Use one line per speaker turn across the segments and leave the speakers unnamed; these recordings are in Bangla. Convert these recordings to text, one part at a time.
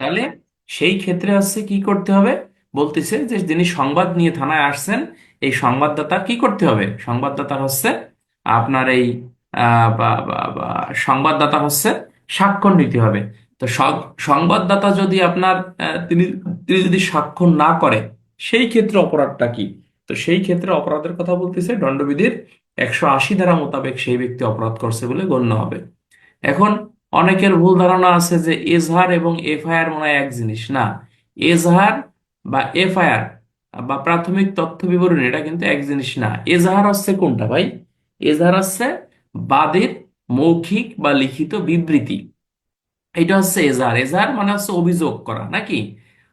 তাহলে সেই ক্ষেত্রে হচ্ছে কি করতে হবে, বলতেছে যে যিনি সংবাদ নিয়ে থানায় আসছেন, এই সংবাদদাতা কি করতে হবে, সংবাদদাতা হচ্ছে আপনার এই সংবাদদাতা হচ্ছে স্বাক্ষর নিতে হবে। তো সংবাদদাতা যদি আপনার তিনি তিনি যদি স্বাক্ষর না করে, সেই ক্ষেত্রে অপরাধটা কি? তো সেই ক্ষেত্রে অপরাধের কথা বলতেছে দণ্ডবিধির 180 ধারা মোতাবেক সেই ব্যক্তি অপরাধ করছে বলে গণ্য হবে। এখন অনেকের ভুল ধারণা আছে যে এজাহার এবং এফআইআর মনে হয় এক জিনিস না। এজাহার বা এফআইআর বা প্রাথমিক তথ্য বিবরণী এটা কিন্তু এক জিনিস না। এজাহার হচ্ছে কোনটা ভাই? এজাহার হচ্ছে বাদীর মৌখিক বা লিখিত বিবৃতি, এটা হচ্ছে এজাহার। এজাহার মানে হচ্ছে অভিযোগ করা নাকি।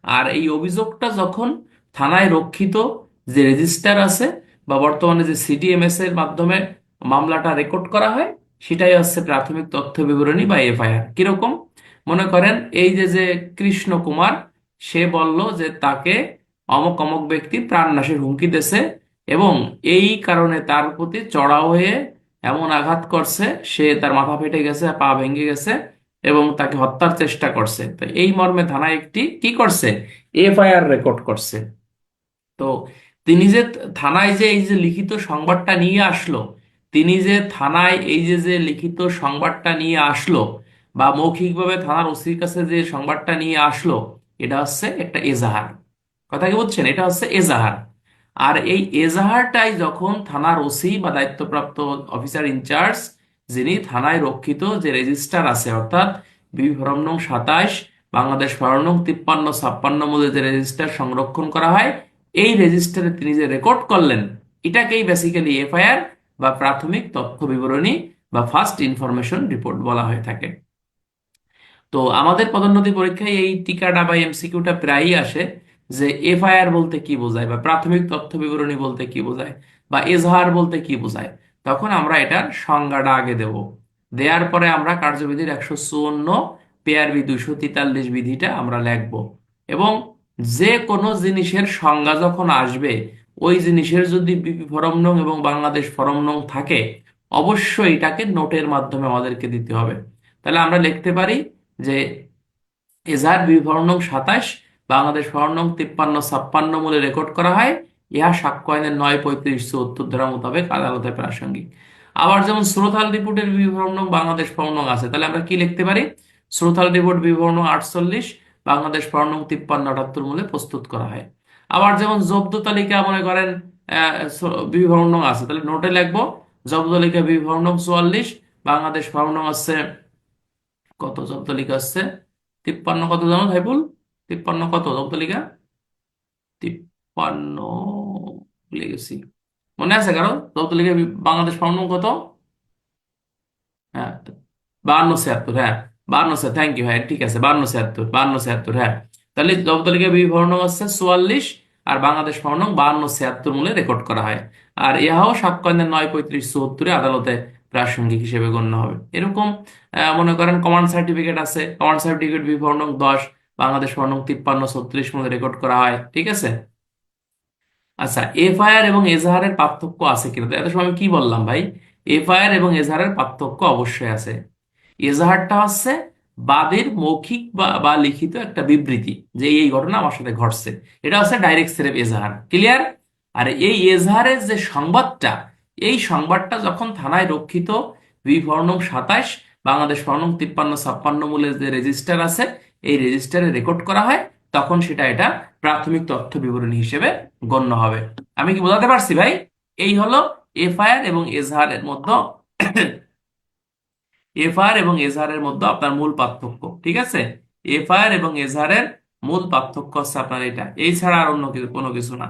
আর এই অভিযোগটা যখন থানায় রক্ষিত যে রেজিস্টার আছে বা বর্তমানে যে সিডিএমএস এর মাধ্যমে মামলাটা রেকর্ড করা হয়, সেটাই হচ্ছে প্রাথমিক তথ্য বিবরণী বা এফআইআর। কিরকম? মনে করেন এই যে যে কৃষ্ণ কুমার, সে বলল যে তাকে অমুক অমুক ব্যক্তি প্রাণনাশের হুমকি দিয়েছে এবং এই কারণে তার প্রতি চড়াও হয়ে এমন আঘাত করছে, সে তার মাথা ফেটে গেছে, পা ভেঙে গেছে এবং তাকে হত্যার চেষ্টা করছে। তো এই মর্মে থানায় একটি কি করছে, এফআইআর রেকর্ড করছে। তো তিনি যে থানায় যে এই যে লিখিত সংবাদটা নিয়ে আসলো, তিনি যে থানায় এই যে যে লিখিত সংবাদটা নিয়ে আসলো বা মৌখিকভাবে থানার ওসির কাছে যে সংবাদটা নিয়ে আসলো, এটা হচ্ছে একটা এজাহার। কথা কি বুঝছেন? এটা হচ্ছে এজাহার। আর এই এজাহারটাই যখন থানার ওসি বা দায়িত্বপ্রাপ্ত অফিসার ইনচার্জ, যিনি থানায় রক্ষিত যে রেজিস্টার আছে, অর্থাৎ বি ফরম নং 27, বাংলাদেশ ফরম নং 53-56 মধ্যে যে রেজিস্টার সংরক্ষণ করা হয়, এই রেজিস্টারে তিনি যে রেকর্ড করলেন, এটাকেই বেসিক্যালি এফআইআর বা প্রাথমিক তথ্য বিবরণী বা ফার্স্ট ইনফরমেশন রিপোর্ট বলা হয়ে থাকে। তো আমাদের পদোন্নতি পরীক্ষায় এই টিকাটা বা এমসিকিউটা প্রায়ই আসে যে এফআইআর বলতে কি বোঝায় বা প্রাথমিক তথ্য বিবরণী বলতে কি বোঝায় বা এজাহার বলতে কি বোঝায়। তখন আমরা এটার সংজ্ঞাটা আগে দেব, দেওয়ার পরে আমরা কার্যবিধির 154 পেয়ার বি 243 বিধিটা আমরা লিখব। এবং যে কোনো জিনিসের সংজ্ঞা যখন আসবে, ওই জিনিসের যদি বিপি ফরম নং এবং বাংলাদেশ ফরম নং থাকে, অবশ্যই এটাকে নোটের মাধ্যমে আমাদেরকে দিতে হবে। তাহলে আমরা লিখতে পারি যে এজাহার বিবরণ নং 27, বাংলাদেশ ফরম নং 53-56 মূলে রেকর্ড করা হয়, ইহা সাক্ষ্য আইনের 9, 35, 74 ধারা মোতাবেক আদালতে প্রাসঙ্গিক। আবার যেমন শ্রোতাল রিপোর্টের বিবরণ নং বাংলাদেশ ফরম নং আছে, তাহলে আমরা কি লিখতে পারি? শ্রোতাল রিপোর্ট বিবরণ নং 48, বাংলাদেশ ফরম নং 53-78 মূলে প্রস্তুত করা হয়। আবার যেমন জব্দ তালিকা মনে করেন বিবরণ নং আছে, তাহলে নোটে লিখবো জব্দ তালিকা বিবরণ নং 44, বাংলাদেশ ফরম নং আছে কত, জব্দ তালিকা আছে 53 কত জানো ভাইপুল? 53 কত জব্দ তালিকা? 53 ভুলে গেছি, মনে আছে কারো জব্দ তালিকা বাংলাদেশ ফর্ম নং কত? হ্যাঁ, 52-76, হ্যাঁ 52, থ্যাংক ইউ, হ্যাঁ ঠিক আছে 52-76, হ্যাঁ। তাহলে জব্দ তালিকা বিবরণ হচ্ছে 44 আর বাংলাদেশ ফর্ম নং 52-76 মূলে রেকর্ড করা হয়। আর ইহাও সাক্ষ্য আইনের 9, 35, 74 আদালতে প্রাসঙ্গিক হিসেবে গণ্য হবে। এরকম মনে করেন কমান্ড সার্টিফিকেট আছে, কমান্ড সার্টিফিকেট বিবরণ নং 10, বাংলাদেশ ফর্ম নং 53-36 মূলে রেকর্ড করা হয়, ঠিক আছে। আচ্ছা, এফআইআর এবং এজাহারের পার্থক্য আছে কিনা? তো এত সময় আমি কি বললাম ভাই? এফআইআর এবং এজাহারের পার্থক্য অবশ্যই আছে। এজাহারটা হচ্ছে বাদীর মৌখিক বা লিখিত একটা বিবৃতি যে এই ঘটনা আমার সাথে ঘটছে, এটা হচ্ছে ডাইরেক্ট সেরেফ এজাহার, ক্লিয়ার। আর এই এজাহারের যে সংবাদটা, এই সংবাদটা যখন থানায় রক্ষিত বি ফর্নং 27, বাংলাদেশ ফর্নং 53-56 মূলে যে রেজিস্টার আছে, এই রেজিস্টারে রেকর্ড করা হয়, তখন সেটা এটা প্রাথমিক তথ্য বিবরণী হিসেবে গণ্য হবে। আমি কি বোঝাতে পারছি ভাই? এই হলো এফআইআর এবং এজাহারের মধ্যে এফআইআর এবং এজাহারের মধ্যে আপনার মূল পার্থক্য, ঠিক আছে। এফআইআর এবং এজাহারের মূল পার্থক্য হচ্ছে আপনার এটা, এই ছাড়া আর অন্য কিছু কোনো কিছু না।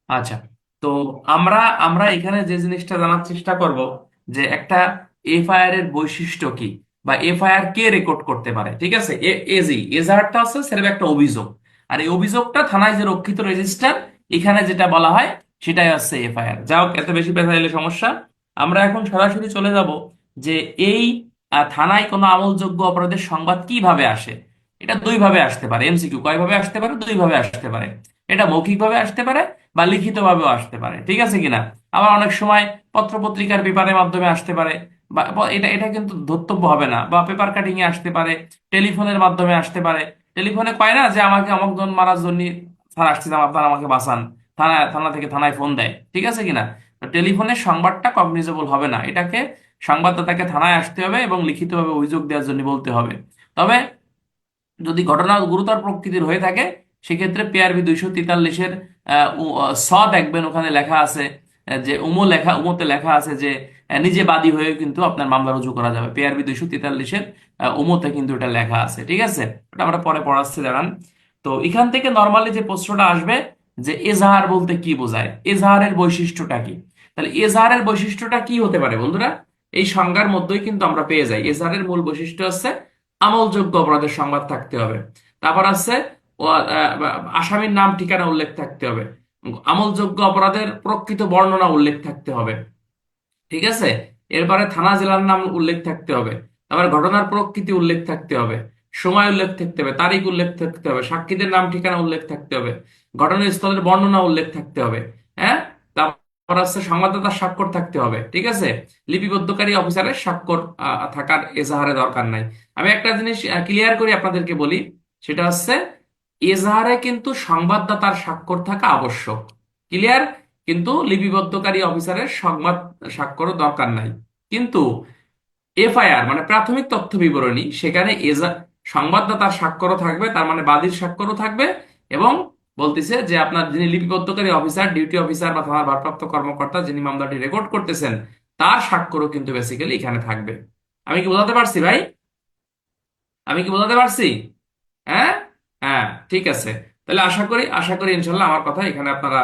আচ্ছা, তো আমরা আমরা এখানে যে জিনিসটা জানার চেষ্টা করব যে একটা এফআইআর এর বৈশিষ্ট্য কি বা এফআইআর কে রেকর্ড করতে পারে, ঠিক আছে। এজাহারটা হচ্ছে সেরকম একটা অভিযোগ, আর এই অভিযোগটা থানায় যে রক্ষিত রেজিস্টার, এখানে যেটা বলা হয় সেটাই হচ্ছে এফআইআর। যাও, এত বেশি পেঁচাইলে সমস্যা। আমরা এখন সরাসরি চলে যাব যে এই থানায় কোনো আমলযোগ্য অপরাধের সংবাদ কিভাবে আসে। এটা দুই ভাবে আসতে পারে, এমসিকিউ কয়ভাবে আসতে পারে? দুই ভাবে আসতে পারে। এটা মৌখিকভাবে আসতে পারে বা লিখিতভাবেও আসতে পারে, ঠিক আছে কিনা। আবার অনেক সময় পত্র পত্রিকার পেপারের মাধ্যমে আসতে পারে, বা এটা এটা কিন্তু ধর্তব্য হবে না, বা পেপার কাটিং এ আসতে পারে, টেলিফোনের মাধ্যমে আসতে পারে। টেলিফোনে কয় না যে আমাকে অমুক জন মারার জন্য স্যার আসছিলাম, আপনারা আমাকে বাঁচান, থানা থানা থেকে থানায় ফোন দেয়, ঠিক আছে কিনা। তো টেলিফোনের সংবাদটা কগনিজেবল হবে না, এটাকে সংবাদদাতাকে থানায় আসতে হবে এবং লিখিতভাবে অভিযোগ দেওয়ার জন্য বলতে হবে। তবে যদি ঘটনা গুরুতর প্রকৃতির হয়ে থাকে, সেক্ষেত্রে পিআরবি 243-এর স দেখবেন ওখানে লেখা আছে, যে উমোতে লেখা আছে যে নিজে বাদী হয়ে কিন্তু আপনার মামলা রুজু করা যাবে। পিআরবি 243-এর উমোতে কিন্তু এটা লেখা আছে, ঠিক আছে। ওটা আমরা পরে পড়াচ্ছি, দাঁড়ান। তো এখান থেকে নর্মালি যে প্রশ্নটা আসবে যে এজাহার বলতে কি বোঝায়, এজাহারের বৈশিষ্ট্যটা কি। তাহলে এজাহারের বৈশিষ্ট্যটা কি হতে পারে বন্ধুরা, এই সংজ্ঞার মধ্যেই কিন্তু আমরা পেয়ে যাই। এজাহারের মূল বৈশিষ্ট্য হচ্ছে আমলযোগ্য অপরাধের সংবাদ থাকতে হবে। তারপর আছে আসামির নাম ঠিকানা উল্লেখ থাকতে হবে। আমলযোগ্য অপরাধের প্রকৃত বর্ণনা উল্লেখ থাকতে হবে, ঠিক আছে। এরপরে থানা জেলার নাম উল্লেখ থাকতে হবে। তারপর ঘটনার প্রকৃতি উল্লেখ থাকতে হবে, সময় উল্লেখ থাকতে হবে, তারিখ উল্লেখ থাকতে হবে, সাক্ষীদের নাম ঠিকানা উল্লেখ থাকতে হবে, ঘটনাস্থলের বর্ণনা উল্লেখ থাকতে হবে। হ্যাঁ, তারপর আছে সংবাদদাতার স্বাক্ষর থাকতে হবে, ঠিক আছে। লিপিবদ্ধকারী অফিসারের স্বাক্ষর থাকার এজাহারে দরকার নাই। আমি একটা জিনিস ক্লিয়ার করি আপনাদেরকে বলি, সেটা হচ্ছে এজাহারে কিন্তু সংবাদদাতার স্বাক্ষর থাকা আবশ্যক, ক্লিয়ার। কিন্তু লিপিবদ্ধকারী অফিসারের সংবাদ স্বাক্ষরও দরকার নাই। কিন্তু এফআইআর মানে প্রাথমিক তথ্য বিবরণী, সেখানে সংবাদদাতার স্বাক্ষরও থাকবে, তার মানে বাদীর স্বাক্ষরও থাকবে। এবং বলতেছে যে আপনার যিনি লিপিবদ্ধকারী অফিসার, ডিউটি অফিসার বা থানার ভারপ্রাপ্ত কর্মকর্তা যিনি মামলাটি রেকর্ড করতেছেন, তার স্বাক্ষরও কিন্তু বেসিক্যালি এখানে থাকবে। আমি কি বোঝাতে পারছি ভাই? আমি কি বোঝাতে পারছি? হ্যাঁ, হ্যাঁ, ঠিক আছে। তাহলে আশা করি ইনশাল্লাহ আমার কথা এখানে আপনারা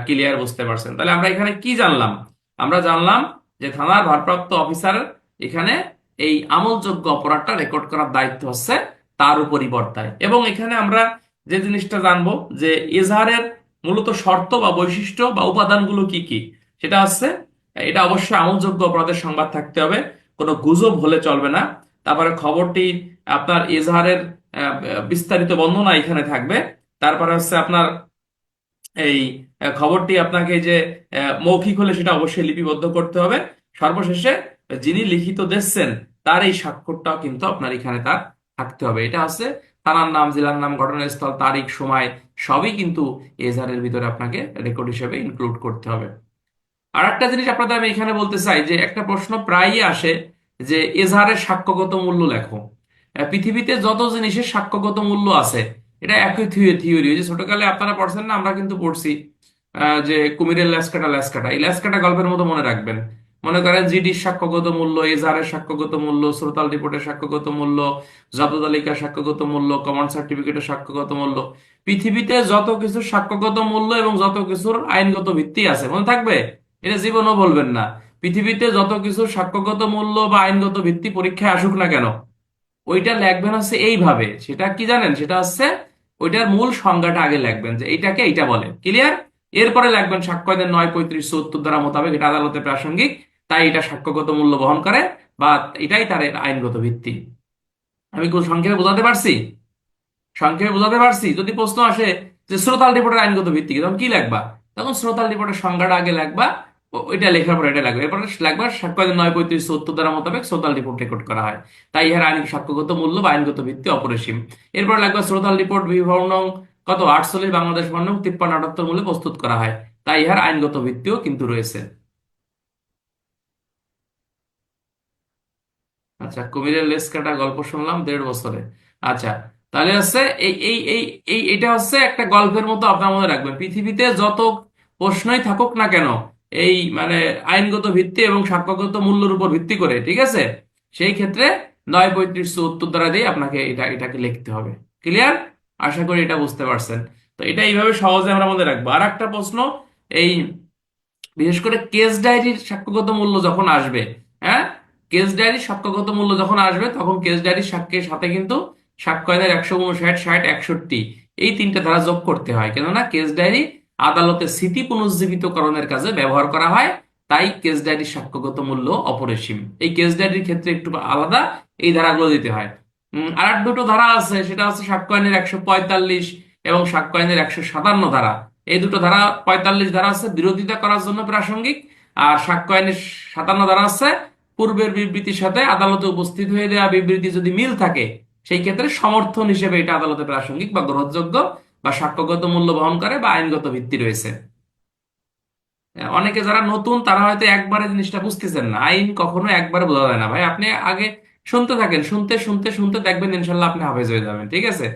ক্লিয়ার বুঝতে পারছেন। তাহলে আমরা এখানে কি জানলাম? আমরা জানলাম যে থানার ভারপ্রাপ্ত অফিসার এখানে এই আমলযোগ্য অপরাধটা রেকর্ড করার দায়িত্ব হচ্ছে তার উপরই বর্তায়। এবং এখানে আমরা যে জিনিসটা জানবো যে এজাহারের মূলত শর্ত বা বৈশিষ্ট্য বা উপাদানগুলো কি কি, সেটা হচ্ছে এটা অবশ্যই আমলযোগ্য অপরাধের সংবাদ থাকতে হবে, কোনো গুজব হলে চলবে না। তারপরে খবরটি আপনার এজাহারের বিস্তারিত বর্ণনা এখানে থাকবে। তারপরে হচ্ছে আপনার এই খবরটি আপনাকে যে মৌখিক হলে সেটা অবশ্যই লিপিবদ্ধ করতে হবে। সর্বশেষে যিনি লিখিত দিচ্ছেন তার এই স্বাক্ষরটাও কিন্তু আপনার এখানে তার থাকতে হবে। এটা হচ্ছে থানার নাম, জেলার নাম, ঘটনাস্থল, তারিখ, সময় সবই কিন্তু এজাহারের ভিতরে আপনাকে রেকর্ড হিসেবে ইনক্লুড করতে হবে। আর একটা জিনিস আপনাদের আমি এখানে বলতে চাই যে একটা প্রশ্ন প্রায়ই আসে যে এজাহারের সাক্ষ্যগত মূল্য লেখো। পৃথিবীতে যত জিনিসের সাক্ষ্যগত মূল্য আছে, এটা একই থিওরি। যে ছোটকালে আপনারা পড়ছেন না, আমরা কিন্তু পড়ছি যে কুমিরের ল্যাজ কাটা ল্যাজ কাটা, এই ল্যাজ কাটা গল্পের মতো মনে রাখবেন। মনে করেন জিডির সাক্ষ্যগত মূল্য, এজাহারের সাক্ষ্যগত মূল্য, শ্রোতাল রিপোর্টের সাক্ষ্যগত মূল্য, জব্দ তালিকার সাক্ষ্যগত মূল্য, কমান্ড সার্টিফিকেটের সাক্ষ্যগত মূল্য, পৃথিবীতে যত কিছুর সাক্ষ্যগত মূল্য এবং যত কিছুর আইনগত ভিত্তি আছে, মনে থাকবে, এটা জীবনও বলবেন না। পৃথিবীতে যত কিছু সাক্ষ্যগত মূল্য বা আইনগত ভিত্তি পরীক্ষায় আসুক না কেন, ওইটা লিখবেন হচ্ছে এইভাবে। সেটা কি জানেন? সেটা হচ্ছে ওইটার মূল সংজ্ঞাটা আগে লিখবেন যে এইটাকে এইটা বলে, ক্লিয়ার। এরপরে লিখবেন সাক্ষ্য আইনের 9, 35, 74 ধারা মোতাবেক এটা আদালতে প্রাসঙ্গিক, তাই এটা সাক্ষ্যগত মূল্য বহন করে, বা এটাই তার আইনগত ভিত্তি। আমি কোন সংক্ষেপে বোঝাতে পারছি? সংক্ষেপে বোঝাতে পারছি? যদি প্রশ্ন আসে যে শ্রোতাল রিপোর্টের আইনগত ভিত্তি কি, তখন কি লিখবা? তখন শ্রোতাল রিপোর্টের সংজ্ঞাটা আগে লিখবা, ওইটা লেখার পর এটা লাগবে, এরপরে লাগবে সাক্ষ্য 9, 35, 74 দ্বারা মোতাবেক শ্রোতাল রিপোর্ট রেকর্ড করা হয়, তাই ইহার আইন সাক্ষ্যগত মূল্য বা আইনগত ভিত্তি অপরিসীম। এরপর লাগবে শ্রোতাল রিপোর্ট বিবরণ কত 48 বাংলাদেশ বর্ণ 5378 মূল্যে প্রস্তুত করা হয়, তাই ইহার আইনগত ভিত্তিও কিন্তু রয়েছে। আচ্ছা, কুমিরের লেজ কাটা গল্প শুনলাম 1.5 বছরে। আচ্ছা, তাহলে হচ্ছে এই এই এই এই এটা হচ্ছে একটা গল্পের মতো আপনার মনে রাখবেন। পৃথিবীতে যত প্রশ্নই থাকুক না কেন, এই মানে আইনগত ভিত্তি এবং সাক্ষ্যগত মূল্যের উপর ভিত্তি করে, ঠিক আছে, সেই ক্ষেত্রে 9, 35, 74 দ্বারা দিয়ে আপনাকে এটাকে লিখতে হবে, ক্লিয়ার। আশা করি এটা বুঝতে পারছেন। তো এটা এইভাবে সহজে আমরা মনে রাখবো। আর একটা প্রশ্ন, এই বিশেষ করে কেস ডায়েরির সাক্ষ্যগত মূল্য যখন আসবে, হ্যাঁ, কেস ডায়েরির সাক্ষ্যগত মূল্য যখন আসবে, তখন কেস ডায়েরির সাক্ষ্যের সাথে কিন্তু সাক্ষ্য আইনের 159, 60, 61 এই তিনটে ধারা যোগ করতে হয়, কেননা কেস ডায়েরি আদালতে স্মৃতি পুনর্জীবিতকরণের কাজে ব্যবহার করা হয়, তাই কেস ডায়েরির সাক্ষ্যগত মূল্য অপরিসীম। এই কেস ডায়েরির ক্ষেত্রে একটু আলাদা এই ধারাগুলো দিতে হয়। আর দুটো ধারা আছে, সেটা হচ্ছে সাক্ষ্য আইনের 145 এবং সাক্ষ্য আইনের 157 ধারা, এই দুটো ধারা, 45 ধারা আছে বিরোধিতা করার জন্য প্রাসঙ্গিক, আর সাক্ষ্য আইনের 57 ধারা আছে পূর্বের বিবৃতির সাথে আদালতে উপস্থিত হয়ে দেওয়া বিবৃতি যদি মিল থাকে সেই ক্ষেত্রে সমর্থন হিসেবে এটা আদালতে প্রাসঙ্গিক বা গ্রহণযোগ্য বা সাক্ষ্যগত মূল্য বহন করে বা আইনগত ভিত্তি রয়েছে। অনেকে যারা নতুন তারা হয়তো একবারে জিনিসটা বুঝতেছেন না, আইন কখনো একবারে বোঝা যায় না ভাই। আপনি আগে শুনতে থাকেন, শুনতে শুনতে শুনতে দেখবেন ইনশাল্লাহ আপনি হাফেজ হয়ে যাবেন, ঠিক আছে?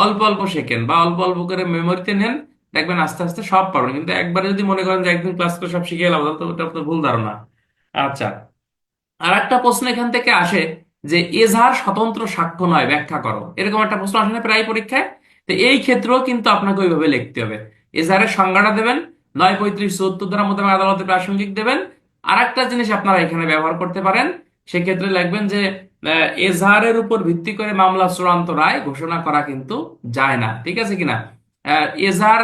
অল্প অল্প শেখেন বা অল্প অল্প করে মেমোরিতে নেন, দেখবেন আস্তে আস্তে সব পারবেন। কিন্তু একবারে যদি মনে করেন যে একদিন ক্লাস করে সব শিখে গেলাম, তাহলে তো ওটা তো ভুল ধারণা। আচ্ছা, আর একটা প্রশ্ন এখান থেকে আসে যে এজাহার স্বতন্ত্র সাক্ষ্য নয়, ব্যাখ্যা করো, এরকম একটা প্রশ্ন আসে না প্রায় পরীক্ষায়। তো এই ক্ষেত্রেও কিন্তু আপনাকে ওইভাবে লিখতে হবে, এজাহারের সংজ্ঞাটা দেবেন, 9, 35, 74 ধারা মোতাবেক আদালতে প্রাসঙ্গিক দেবেন। আর একটা জিনিস আপনারা এখানে ব্যবহার করতে পারেন, সেক্ষেত্রে লিখবেন যে এজাহারের উপর ভিত্তি করে মামলা চূড়ান্ত রায় ঘোষণা করা কিন্তু যায় না, ঠিক আছে কিনা? এজাহার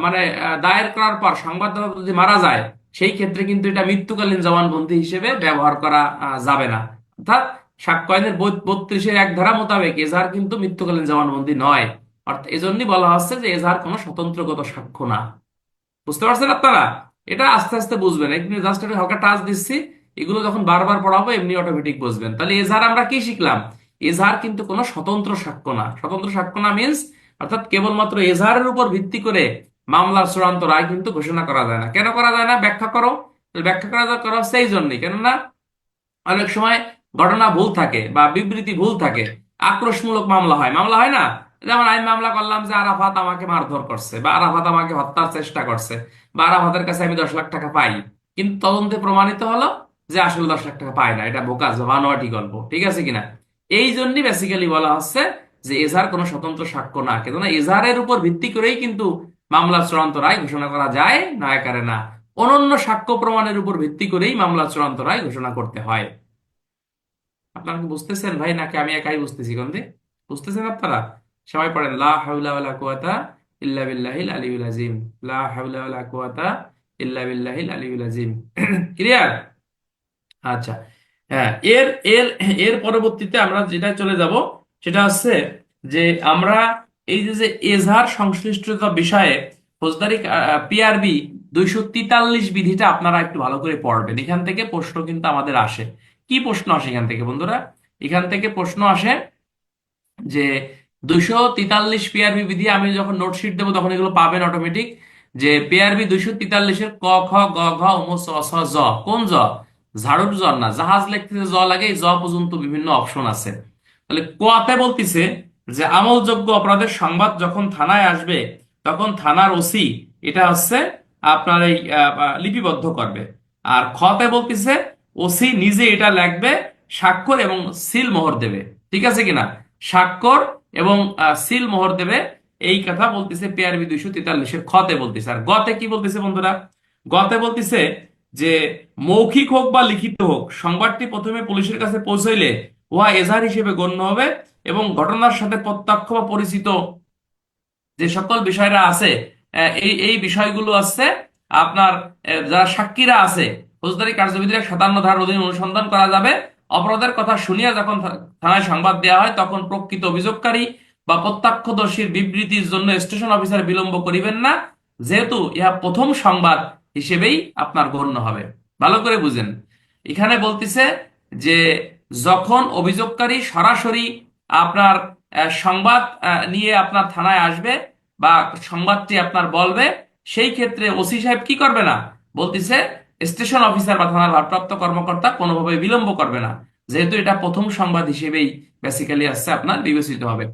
মানে দায়ের করার পর সংবাদদাতা যদি মারা যায় সেই ক্ষেত্রে কিন্তু এটা মৃত্যুকালীন জবানবন্দি হিসেবে ব্যবহার করা যাবে না। অর্থাৎ সাক্ষ্য আইনের 32-1 ধারা মোতাবেক এজাহার কিন্তু মৃত্যুকালীন জবানবন্দি নয়। অর্থাৎ এজন্যই বলা হচ্ছে যে এজাহার কোনো স্বতন্ত্রগত সাক্ষ্য না। বুঝতে পারছেন আপনারা? এটা আস্তে আস্তে বুঝবেন, এমনি জাস্ট একটা হালকা টাচ দিচ্ছি, এগুলো যখন বারবার পড়াবো এমনি অটোমেটিক বুঝবেন। তাহলে এজাহার আমরা কি শিখলাম? এজাহার কিন্তু কোনো স্বতন্ত্র সাক্ষ্য না। স্বতন্ত্র সাক্ষ্য না মিন্স অর্থাৎ কেবলমাত্র এজাহারের উপর ভিত্তি করে মামলার চূড়ান্ত রায় কিন্তু ঘোষণা করা যায় না। কেন করা যায় না ব্যাখ্যা করো। তাহলে ব্যাখ্যা করা হচ্ছে এই জন্যই, কেননা অনেক সময় ঘটনা ভুল থাকে বা বিবৃতি ভুল থাকে, আক্রোশমূলক মামলা হয়, মামলা হয় না? যেমন আমি মামলা করলাম যে আরাফাত আমাকে মারধর করছে বা আরাফাত আমাকে হত্যার চেষ্টা করছে বা আরাফাতের কাছে আমি 10 লাখ টাকা পাই, কিন্তু তদন্তে প্রমাণিত হলো যে আসলে 10 লাখ টাকা পাই না, এটা বোকাস বা বানোয়াটি গল্প, ঠিক আছে কিনা? এই জন্যই বেসিক্যালি বলা হচ্ছে যে এজাহার কোনো স্বতন্ত্র সাক্ষ্য না, কেননা এজাহারের উপর ভিত্তি করেই কিন্তু মামলার চূড়ান্ত রায় ঘোষণা করা যায়, না আকারে না, অনন্য সাক্ষ্য প্রমাণের উপর ভিত্তি করেই মামলার চূড়ান্ত রায় ঘোষণা করতে হয়। আপনারা কি বুঝতেছেন ভাই, নাকি আমি একাই বুঝতেছি? কোনদিন বুঝতেছেন আপনারা? সবাই পড়েন, লা হাওলা ওয়ালা কুওয়াতা ইল্লা বিল্লাহিল আলিয়্যিল আযীম। লা হাওলা ওয়ালা কুওয়াতা ইল্লা বিল্লাহিল আলিয়্যিল আযীম। ক্লিয়ার? আচ্ছা, হ্যাঁ, এর এর এর পরবর্তীতে আমরা যেটা চলে যাব সেটা হচ্ছে যে আমরা এই যে যে এজাহার সংশ্লিষ্টতা বিষয়ে ফৌজদারি পিআরবি 243 বিধিটা আপনারা একটু ভালো করে পড়বেন। এখান থেকে প্রশ্ন কিন্তু আমাদের আসে। কি প্রশ্ন আসে এখান থেকে বন্ধুরা? এখান থেকে প্রশ্ন আসে যে 243 বিধি, আমি যখন নোটশিট দেবো তখন এগুলো পাবেন অটোমেটিক, যে পিআরবি 243-এর ক, খ, গ, ঘ, ঙ, চ, ছ, জ। কোন জ? ঝাড়ুর জ না, জাহাজ লিখতে যে জ লাগে এই জ পর্যন্ত বিভিন্ন অপশন আছে। তাহলে কোয়াতে বলতিছে যে আমলযোগ্য অপরাধের সংবাদ যখন থানায় আসবে তখন থানার ওসি এটা হচ্ছে আপনার এই লিপিবদ্ধ করবে। আর খতে বলতিছে ওসি নিজে এটা লিখবে, স্বাক্ষর এবং সিল মোহর দেবে, ঠিক আছে কিনা? স্বাক্ষর এবং সিল মোহর দেবে, এই কথা বলতেছে পিআরবি 243-এর খতে বলতেছে। আর গতে কি বলতেছে বন্ধুরা? গতে বলতেছে যে মৌখিক হোক বা লিখিত হোক সংবাদটি প্রথমে পুলিশের কাছে পৌঁছাইলে উহা এজাহার হিসেবে গণ্য হবে এবং ঘটনার সাথে প্রত্যক্ষ বা পরিচিত যে সকল বিষয়রা আছে, এই এই বিষয়গুলো আছে আপনার, যারা সাক্ষীরা আছে ফৌজদারি কার্যবিধির 57 ধারার অধীনে অনুসন্ধান করা যাবে। অপরাধের কথা শুনিয়া যখন থানায় সংবাদ দেওয়া হয় তখন প্রকৃত অভিযোগকারী বা প্রত্যক্ষদর্শীর বিবৃতির জন্য স্টেশন অফিসার বিলম্ব করিবেন না, যেহেতু ইহা প্রথম সংবাদ হিসেবেই আপনার গণ্য হবে। ভালো করে বুঝেন, এখানে বলতেছে যে যখন অভিযোগকারী সরাসরি আপনার সংবাদ নিয়ে আপনার থানায় আসবে বা সংবাদটি আপনার বলবে, সেই ক্ষেত্রে ওসি সাহেব কি করবে না, বলতেছে স্টেশন অফিসার বা থানার ভারপ্রাপ্ত কর্মকর্তা কোনোভাবে বিলম্ব করবে না, যেহেতু এটা প্রথম সংবাদ হিসেবেই বেসিক্যালি আসছে আপনার বিবেচিত হবে।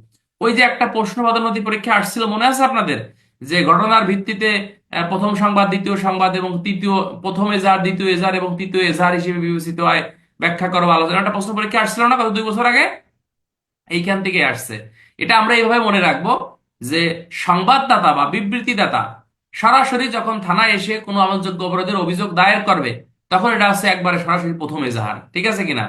ওই যে একটা প্রশ্ন পদ্ধতি পরীক্ষা আসছিল মনে আছে আপনাদের, যে ঘটনার ভিত্তিতে প্রথম সংবাদ, দ্বিতীয় সংবাদ এবং তৃতীয়, প্রথম এজাহার, দ্বিতীয় এজাহার এবং তৃতীয় এজাহার হিসেবে বিবেচিত হয়, ব্যাখ্যা করো, আলোচনা, একটা প্রশ্ন পরীক্ষা আসছিল না কত 2 বছর আগে? এইখান থেকে আসছে। এটা আমরা এইভাবে মনে রাখবো যে সংবাদদাতা বা বিবৃতিদাতা সরাসরি যখন থানায় এসে কোনো আমলযোগ্য অপরাধের অভিযোগ দায়ের করবে তখন এটা হচ্ছে একবারে সরাসরি প্রথম এজাহার, ঠিক আছে কিনা?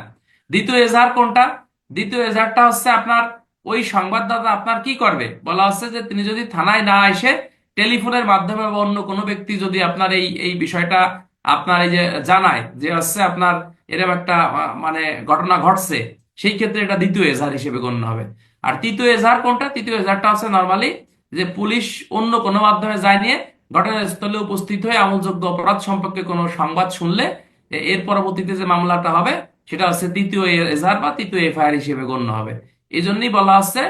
দ্বিতীয় এজাহার কোনটা? দ্বিতীয় এজাহারটা হচ্ছে আপনার ওই সংবাদদাতা আপনার কি করবে বলা হচ্ছে যে তিনি যদি থানায় না এসে টেলিফোনের মাধ্যমে বা অন্য কোনো ব্যক্তি যদি আপনার এই এই বিষয়টা আপনার এই যে জানায় যে হচ্ছে আপনার এরকম একটা মানে ঘটনা ঘটছে, সেই ক্ষেত্রে এটা দ্বিতীয় এজাহার হিসেবে গণ্য হবে। আর তৃতীয় এজাহার কোনটা? তৃতীয় এজাহারটা হচ্ছে নর্মালি যে পুলিশ অন্য কোনো মাধ্যমে যায় নিয়ে ঘটনাস্থলে উপস্থিত হয়ে আমলযোগ্য অপরাধ সম্পর্কে কোনো সংবাদ শুনলে এর পরবর্তীতে যে মামলাটা হবে সেটা হচ্ছে তৃতীয় এজাহার বা তৃতীয় এফআইআর হিসেবে গণ্য হবে। এই জন্যই বলা হচ্ছে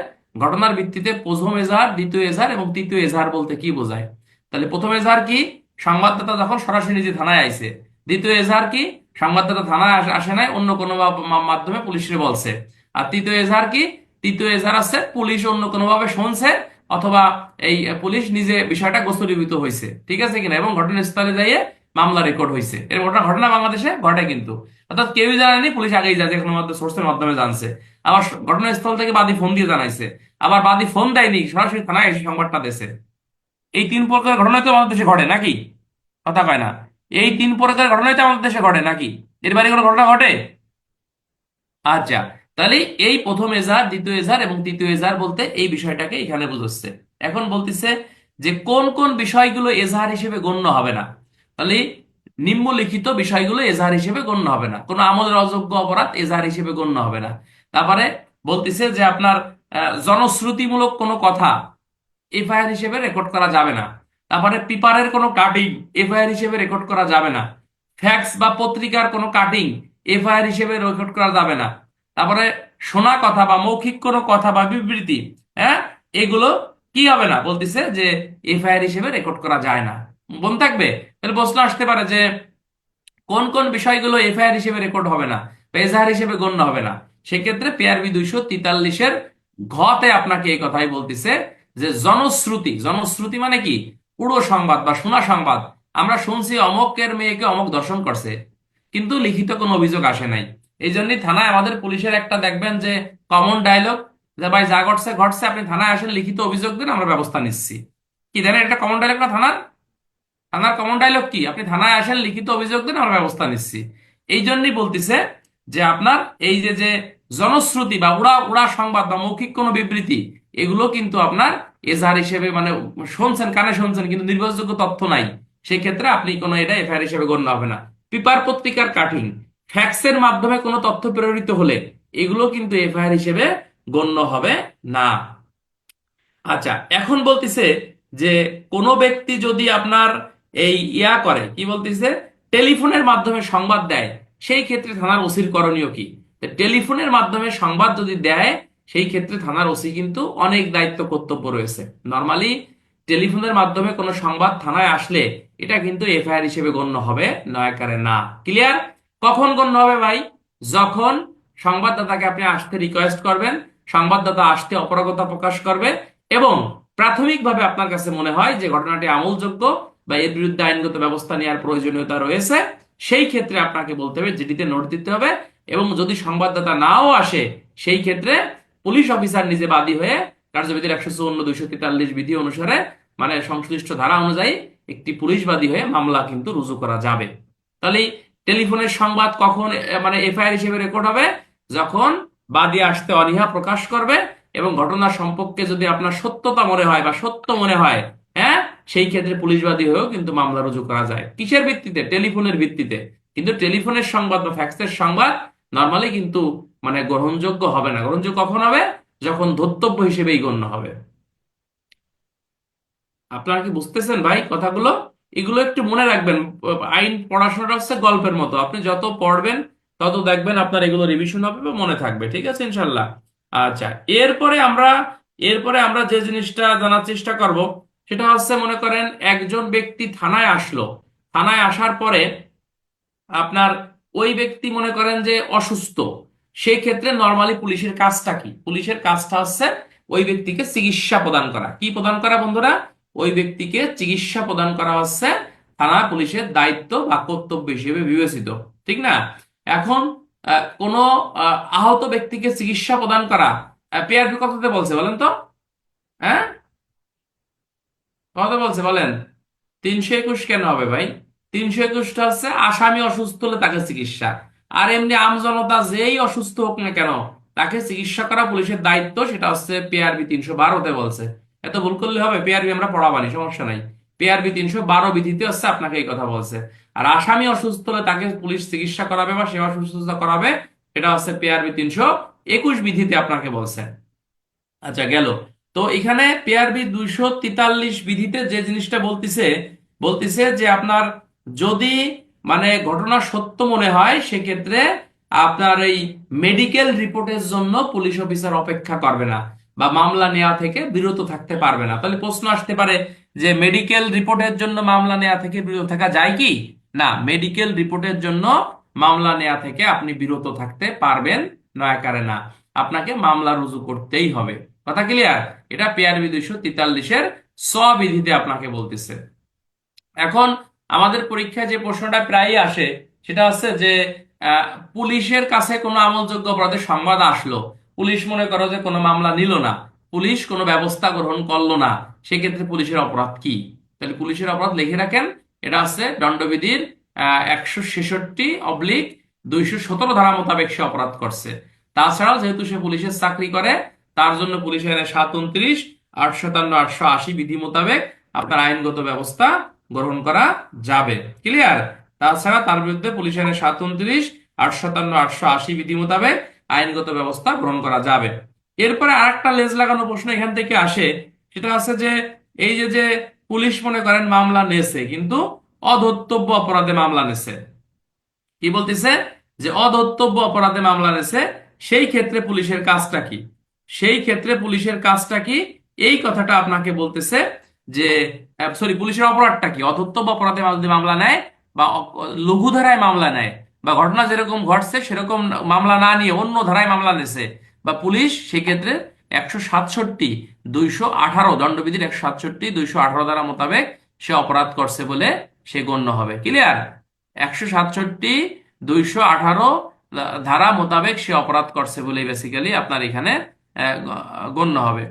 ঘটনার ভিত্তিতে প্রথম এজাহার, দ্বিতীয় এজাহার এবং তৃতীয় এজাহার বলতে কি বোঝায়। তাহলে প্রথম এজাহার কি? সংবাদদাতা যখন সরাসরি নিজে থানায় আইছে। দ্বিতীয় এজাহার কি? সংবাদদাতা থানায় আসে নাই, অন্য কোনো মাধ্যমে পুলিশে বলছে। আর তৃতীয় এজাহার কি? তৃতীয় এজাহার আছে পুলিশ অন্য কোনো ভাবে শুনছে, অথবা এই পুলিশ নিজে বিষয়টা গোস্তরীভূত হয়েছে, ঠিক আছে কিনা, এবং ঘটনাস্থলে যাইয়ে মামলা রেকর্ড হয়েছে। এর ঘটনা ঘটনা বাংলাদেশে ঘটে কিন্তু, অর্থাৎ কেউই জানেনি, পুলিশ আগেই যা যে কোনো সোর্সের মাধ্যমে জানছে। আবার ঘটনাস্থল থেকে বাদী ফোন দিয়ে জানাইছে, আবার বাদী ফোন দেয়নি, সরাসরি থানায় এসে সংবাদটা দিয়েছে। এই তিন প্রকার ঘটনাই তো আমাদের দেশে ঘটে নাকি? কথা কয় না। এই তিন প্রকার ঘটনাই তো আমাদের দেশে ঘটে নাকি? এর বাইরে কোনো ঘটনা ঘটে? আচ্ছা, তাহলে এই প্রথম এজাহার, দ্বিতীয় এজাহার এবং তৃতীয় এজাহার বলতে এই বিষয়টাকে এখানে বুঝাচ্ছে। এখন বলতেছে যে কোন কোন বিষয়গুলো এজাহার হিসেবে গণ্য হবে না। তাহলে নিম্নলিখিত বিষয়গুলো এজাহার হিসেবে গণ্য হবে না। কোনো আমলের অযোগ্য অপরাধ এজাহার হিসেবে গণ্য হবে না। তারপরে বলতেছে যে আপনার জনশ্রুতিমূলক কোনো কথা এফআইআর হিসেবে রেকর্ড করা যাবে না। তারপরে পেপারের কোনো কাটিং এফআইআর হিসেবে রেকর্ড করা যাবে না। ফ্যাক্স বা পত্রিকার কোনো কাটিং এফআইআর হিসেবে রেকর্ড করা যাবে না। তারপরে শোনা কথা বা মৌখিক কোনো কথা বা বিবৃতি, হ্যাঁ, এগুলো কি হবে না, বলতেছে যে এফআইআর হিসেবে রেকর্ড করা যায় না। মনে থাকবে। তাহলে প্রশ্ন আসতে পারে যে কোন কোন বিষয়গুলো এফআইআর হিসেবে রেকর্ড হবে না বা এজাহার হিসেবে গণ্য হবে না। সেক্ষেত্রে পিআরবি 243-এর ঘতে আপনাকে এই কথাই বলতেছে যে জনশ্রুতি। জনশ্রুতি মানে কি? উড়ো সংবাদ বা শোনা সংবাদ। আমরা শুনছি অমকের মেয়েকে অমক ধর্ষণ করছে, কিন্তু লিখিত কোনো অভিযোগ আসে নাই। এই জন্যই থানায় আমাদের পুলিশের একটা দেখবেন যে কমন ডায়লগ, যে ভাই যা ঘটছে ঘটছে, আপনি থানায় আসেন, লিখিত অভিযোগ দিন, আমরা ব্যবস্থা নিচ্ছি। কি জানেন এটা কমন ডায়লগ না থানার? থানার কমন ডায়লগ কি? আপনি থানায় আসেন, লিখিত অভিযোগ দিন, আমরা ব্যবস্থা নিচ্ছি। এই জন্যই বলতেছে যে আপনার এই যে যে জনশ্রুতি বা উড়া উড়া সংবাদ বা মৌখিক কোনো বিবৃতি, এগুলো কিন্তু আপনার এজাহার হিসেবে, মানে শুনছেন, কানে শুনছেন, কিন্তু নির্ভরযোগ্য তথ্য নাই, সেই ক্ষেত্রে আপনি কোনো এটা এফআইআর হিসেবে গণ্য হবে না। পেপার পত্রিকার কাটিং, ফ্যাক্সের মাধ্যমে কোনো তথ্য প্রেরিত হলে এগুলো কিন্তু এফআইআর হিসেবে গণ্য হবে না। আচ্ছা, এখন বলতিছে যে কোনো ব্যক্তি যদি আপনার এই করে, কি বলতিছে, টেলিফোনের মাধ্যমে সংবাদ দেয়, সেই ক্ষেত্রে থানার ওসির করণীয় কি? তো টেলিফোনের মাধ্যমে সংবাদ যদি দেয়, সেই ক্ষেত্রে থানার ওসি কিন্তু অনেক দায়িত্ব কর্তব্য রয়েছে। নর্মালি টেলিফোনের মাধ্যমে কোনো সংবাদ থানায় আসলে এটা কিন্তু এফআইআর হিসেবে গণ্য হবে, নয়াকারে না। ক্লিয়ার? কখন গণ্য হবে ভাই? যখন সংবাদদাতাকে আপনি আসতে রিকোয়েস্ট করবেন, সংবাদদাতা আসতে অপারগতা প্রকাশ করবে, এবং প্রাথমিকভাবে আপনার কাছে মনে হয় যে ঘটনাটি আমলযোগ্য বা এর বিরুদ্ধে আইনগত ব্যবস্থা নেওয়ার প্রয়োজনীয়তা রয়েছে, সেই ক্ষেত্রে আপনাকে বলতে হবে, চিঠিতে নোট দিতে হবে। এবং যদি সংবাদদাতা নাও আসে, সেই ক্ষেত্রে পুলিশ অফিসার নিজে বাদী হয়ে কার্যবিধির 154-243 বিধি অনুসারে, মানে সংশ্লিষ্ট ধারা অনুযায়ী একটি পুলিশ বাদী হয়ে মামলা কিন্তু রুজু করা যাবে। তাহলে টেলিফোনের সংবাদ কখন মানে এফআইআর হিসেবে রেকর্ড হবে? যখন বাদী আসতে অনীহা প্রকাশ করবে এবং ঘটনা সম্পর্কে যদি আপনার সত্যতা মনে হয় বা সত্য মনে হয়, হ্যাঁ, সেই ক্ষেত্রে পুলিশবাদী হয়েও কিন্তু মামলা রুজু করা যায়। কিসের ভিত্তিতে? টেলিফোনের ভিত্তিতে। কিন্তু টেলিফোনের সংবাদ বা ফ্যাক্সের সংবাদ নর্মালি কিন্তু মানে গ্রহণযোগ্য হবে না। গ্রহণযোগ্য কখন হবে? যখন ধর্তব্য হিসেবেই গণ্য হবে। আপনারা কি বুঝতেছেন ভাই কথাগুলো? এগুলো একটু মনে রাখবেন। আইন পড়াশোনাটা হচ্ছে গল্পের মতো, আপনি যত পড়বেন তত দেখবেন আপনার এগুলো রিভিশন হবে বা মনে থাকবে। ঠিক আছে, ইনশাল্লাহ। আচ্ছা, এরপরে আমরা যে জিনিসটা জানার চেষ্টা করব, সেটা হচ্ছে, মনে করেন একজন ব্যক্তি থানায় আসলো। থানায় আসার পরে আপনার ওই ব্যক্তি মনে করেন যে অসুস্থ। সেই ক্ষেত্রে নর্মালি পুলিশের কাজটা কি? পুলিশের কাজটা হচ্ছে ওই ব্যক্তিকে চিকিৎসা প্রদান করা। কি প্রদান করা বন্ধুরা? ওই ব্যক্তিকে চিকিৎসা প্রদান করা হচ্ছে থানা পুলিশের দায়িত্ব বা কর্তব্য হিসেবে বিবেচিত, ঠিক না? এখন কোনো আহত ব্যক্তিকে চিকিৎসা প্রদান করা পিআরপি কথাতে বলছে বলেন তো? হ্যাঁ, কথা বলছে বলেন? 321 কেন হবে ভাই? 321টা হচ্ছে আসামি অসুস্থ হলে তাকে চিকিৎসা। আর এমনি আমজনতা যেই অসুস্থ হোক না কেন, তাকে চিকিৎসা করা পুলিশের দায়িত্ব, সেটা হচ্ছে পিআরবি 312-তে বলছে। এত ভুল করলে হবে? পিআরবি আমরা পড়াবানি, সমস্যা নাই। পিআরবি 312 বিধিতে হচ্ছে আপনাকে এই কথা বলছে। আর আসামি অসুস্থ হলে তাকে পুলিশ চিকিৎসা করাবে বা সেবা শুশ্রূষা করাবে, এটা হচ্ছে পিআরবি 321 বিধিতে আপনাকে বলছে। আচ্ছা, গেল। তো এখানে পিআরবি 243 বিধিতে যে জিনিসটা বলতিছে, বলতিছে যে আপনার যদি মানে ঘটনা সত্য মনে হয় সেক্ষেত্রে আপনার এই মেডিকেল রিপোর্টের জন্য পুলিশ অফিসার অপেক্ষা করবে না বা মামলা নেওয়া থেকে বিরত থাকতে পারবে না। তাহলে প্রশ্ন আসতে পারে যে মেডিকেল রিপোর্টের জন্য মামলা নেওয়া থেকে বিরত থাকা যায় কি? না, মেডিকেল রিপোর্টের জন্য মামলা নেওয়া থেকে আপনি বিরত থাকতে পারবেন নয় কারে না, আপনাকে মামলা রুজু করতেই হবে। কথা ক্লিয়ার? এটা পিআরবি 243-এর স্ববিধিতে আপনাকে বলতেছে। এখন আমাদের পরীক্ষায় যে প্রশ্নটা প্রায়ই আসে সেটা হচ্ছে যে আহ, পুলিশের কাছে কোনো আমলযোগ্য অপরাধের সংবাদ আসলো, পুলিশ মনে করো যে কোনো মামলা নিল না, পুলিশ কোনো ব্যবস্থা গ্রহণ করলো না, সেক্ষেত্রে পুলিশের অপরাধ কি? তাহলে পুলিশের অপরাধ লিখে রাখেন, এটা হচ্ছে দণ্ডবিধির 166/217 ধারা মোতাবেক সে অপরাধ করছে। তাছাড়াও যেহেতু সে পুলিশের চাকরি করে, তার জন্য পুলিশের 729, 857, 880 বিধি মোতাবেক আপনার আইনগত ব্যবস্থা গ্রহণ করা যাবে। ক্লিয়ার? তাছাড়া তার বিরুদ্ধে পুলিশ আইনের 729, 857, 880 বিধি মোতাবেক আইনগত ব্যবস্থা গ্রহণ করা যাবে। এরপরে আরেকটা লেজ লাগানো প্রশ্ন এখান থেকে আসে, সেটা হচ্ছে যে এই যে যে পুলিশ মনে করেন মামলা নেছে কিন্তু অধর্তব্য অপরাধে মামলা নেছে, কি বলতেছে যে অধর্তব্য অপরাধে মামলা নেছে, সেই ক্ষেত্রে পুলিশের কাজটা কি? সেই ক্ষেত্রে পুলিশের কাজটা কি, এই কথাটা আপনাকে বলতেছে যে সরি, পুলিশের অপরাধটা কি? অধর্তব্য অপরাধে যদি মামলা নেয় বা লঘু ধারায় মামলা নেয় বা ঘটনা যেরকম ঘটছে সেরকম মামলা না নিয়ে অন্য ধারায় মামলা নেছে বা পুলিশ, সেক্ষেত্রে 167-218 দণ্ডবিধির 167-218 ধারা মোতাবেক সে অপরাধ করছে বলে সে গণ্য হবে। ক্লিয়ার? 167-218 ধারা মোতাবেক সে অপরাধ করছে বলে বেসিক্যালি আপনার এখানে গণ্য হবে।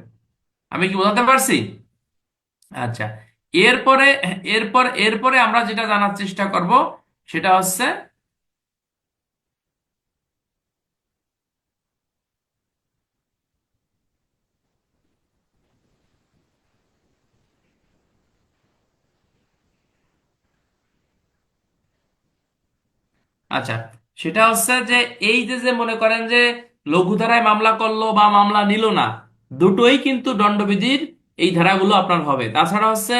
আমি কি বোঝাতে পারছি? আচ্ছা, এরপরে এরপরে আমরা যেটা জানার চেষ্টা করব সেটা হচ্ছে, আচ্ছা সেটা হচ্ছে যে এই যে যে মনে করেন যে লঘু ধারায় মামলা করলো বা মামলা নিল না, দুটোই কিন্তু দণ্ডবিধির এই ধারাগুলো আপনার হবে। তাছাড়া হচ্ছে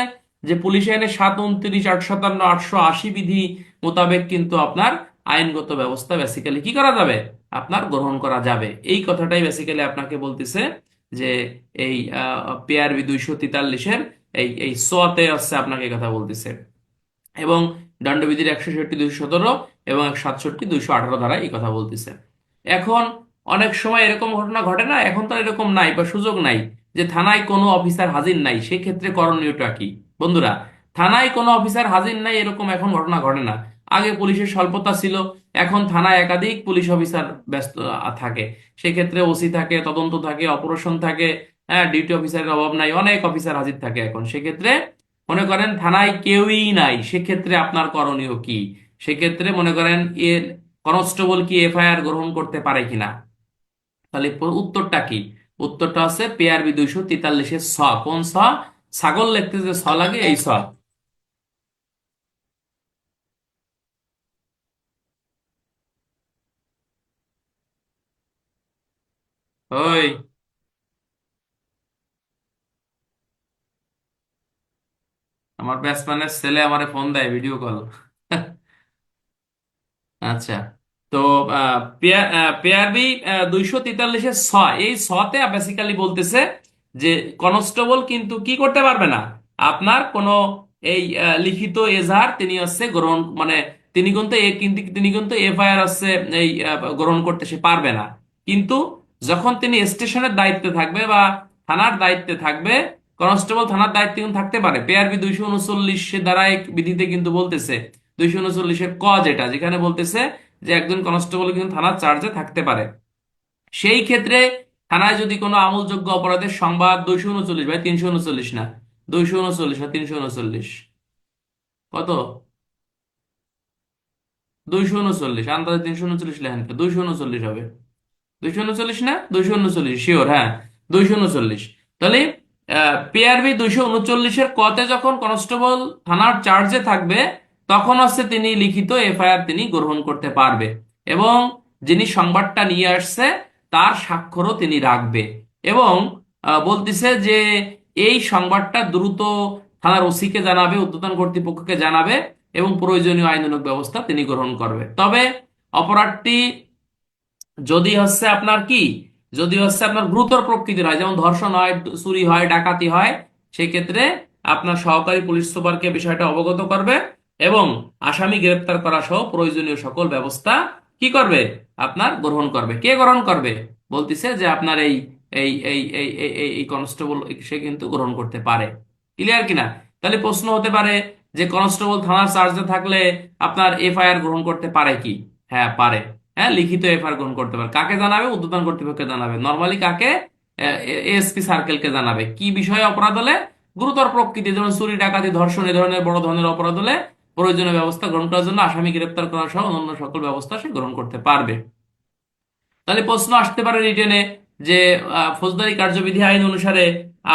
যে পুলিশ আইনের 729, 857, 880 বিধি মোতাবেক কিন্তু আপনার আইনগত ব্যবস্থা বেসিক্যালি কি করা যাবে, আপনার গ্রহণ করা যাবে। এই কথাটাই বেসিক্যালি আপনাকে বলতেছে যে এই পিআরবি 243-এর এই এই সোয়াতে হচ্ছে আপনাকে এই কথা বলতেছে। এবং দণ্ডবিধির 166-217 এবং 167-218 ধারা এই কথা বলতেছে। এখন অনেক সময় এরকম ঘটনা ঘটে না, এখন তো এরকম নাই বা সুযোগ নাই যে থানায় কোনো অফিসার হাজির নাই, সেক্ষেত্রে করণীয়টা কি? বন্ধুরা, থানায় কোনো অফিসার হাজির নাই এরকম এখন ঘটনা ঘটে না। আগে পুলিশের স্বল্পতা ছিল, এখন থানায় একাধিক পুলিশ অফিসার ব্যস্ত থাকে, সেক্ষেত্রে ওসি থাকে, তদন্ত থাকে, অপারেশন থাকে, হ্যাঁ, ডিউটি অফিসারের অভাব নাই, অনেক অফিসার হাজির থাকে। এখন সেক্ষেত্রে মনে করেন থানায় কেউই নাই, সেক্ষেত্রে আপনার করণীয় কি? সেক্ষেত্রে মনে করেন এর কনস্টেবল কি এফআইআর গ্রহণ করতে পারে কিনা? তাহলে উত্তরটা কি? উত্তরটা হচ্ছে পিআরবি 243-এর কোন ছাগল লিখতে যে লাগে এই ওই আমার ব্যাটসম্যানের ছেলে আমারে ফোন দেয় ভিডিও কল। আচ্ছা, তো পিআরবি 243-এর এই তে বেসিক্যালি বলতেছে যে কনস্টেবল কিন্তু কি করতে পারবে না, আপনার কোনো এই লিখিত এজাহার তিনি হচ্ছে গ্রহণ মানে তিনি কিন্তু এফআইআর হচ্ছে এই গ্রহণ করতে সে পারবে না। কিন্তু যখন তিনি স্টেশনের দায়িত্বে থাকবে বা থানার দায়িত্বে থাকবে, কনস্টেবল থানার দায়িত্বে কিন্তু থাকতে পারে। পিআরবি 239 দ্বারা এক বিধিতে কিন্তু বলতেছে, 239-এর যেটা যেখানে বলতেছে যে একজন কনস্টেবল কিন্তু থানার চার্জে থাকতে পারে। সেই ক্ষেত্রে থানায় যদি কোনো আমলযোগ্য অপরাধের সংবাদ, 239 ভাই, 339 না, 239 না, 339, কত? 239, আন্দাজে 339 লেখেন, 239 হবে। 239 না, 239 শিওর, হ্যাঁ, 239। তাহলে পিআরবি 239-এর কতে যখন কনস্টেবল থানার চার্জে থাকবে, তখন হচ্ছে তিনি লিখিত এফআইআর তিনি গ্রহণ করতে পারবে এবং যিনি সংবাদটা নিয়ে আসছে তার স্বাক্ষরও তিনি রাখবে। এবং বলতেছে যে এই সংবাদটা দ্রুত থানার ওসিকে জানাবে, ঊর্ধ্বতন কর্তৃপক্ষকে জানাবে এবং প্রয়োজনীয় আইনানুগ ব্যবস্থা তিনি গ্রহণ করবে। তবে অপরাধটি যদি হচ্ছে আপনার কি, যদি হচ্ছে আপনার গুরুতর প্রকৃতির হয়, যেমন ধর্ষণ হয়, চুরি হয়, ডাকাতি হয়, সেই ক্ষেত্রে আপনার সহকারী পুলিশ সুপারকে বিষয়টা অবগত করবে এবং আসামি গ্রেপ্তার করা সহ প্রয়োজনীয় সকল ব্যবস্থা কি করবে, আপনার গ্রহণ করবে। কে গ্রহণ করবে? বলতিছে যে আপনার এই এই এই এই এই এই এই কনস্টেবল সে কিন্তু গ্রহণ করতে পারে। ক্লিয়ার কিনা? তাহলে প্রশ্ন হতে পারে যে কনস্টেবল থানার চার্জে থাকলে আপনার এফআইআর গ্রহণ করতে পারে কি? হ্যাঁ পারে। হ্যাঁ, লিখিত এফআইআর গ্রহণ করতে পারে। কাকে জানাবে? ঊর্ধ্বতন কর্তৃপক্ষকে জানাবে। নর্মালি কাকে? এএসপি সার্কেলকে জানাবে। কি বিষয়ে অপরাধ হলে? গুরুতর প্রকৃতি, যেমন চুরি, ডাকাতি, ধর্ষণ, এই ধরনের বড় ধরনের অপরাধ হলে প্রয়োজনীয় ব্যবস্থা গ্রহণ করার জন্য আসামি গ্রেপ্তার করা সহ অন্যান্য সকল ব্যবস্থা সে গ্রহণ করতে পারবে। তাহলে প্রশ্ন আসতে পারে রিটেনে যে ফৌজদারি কার্যবিধি আইন অনুসারে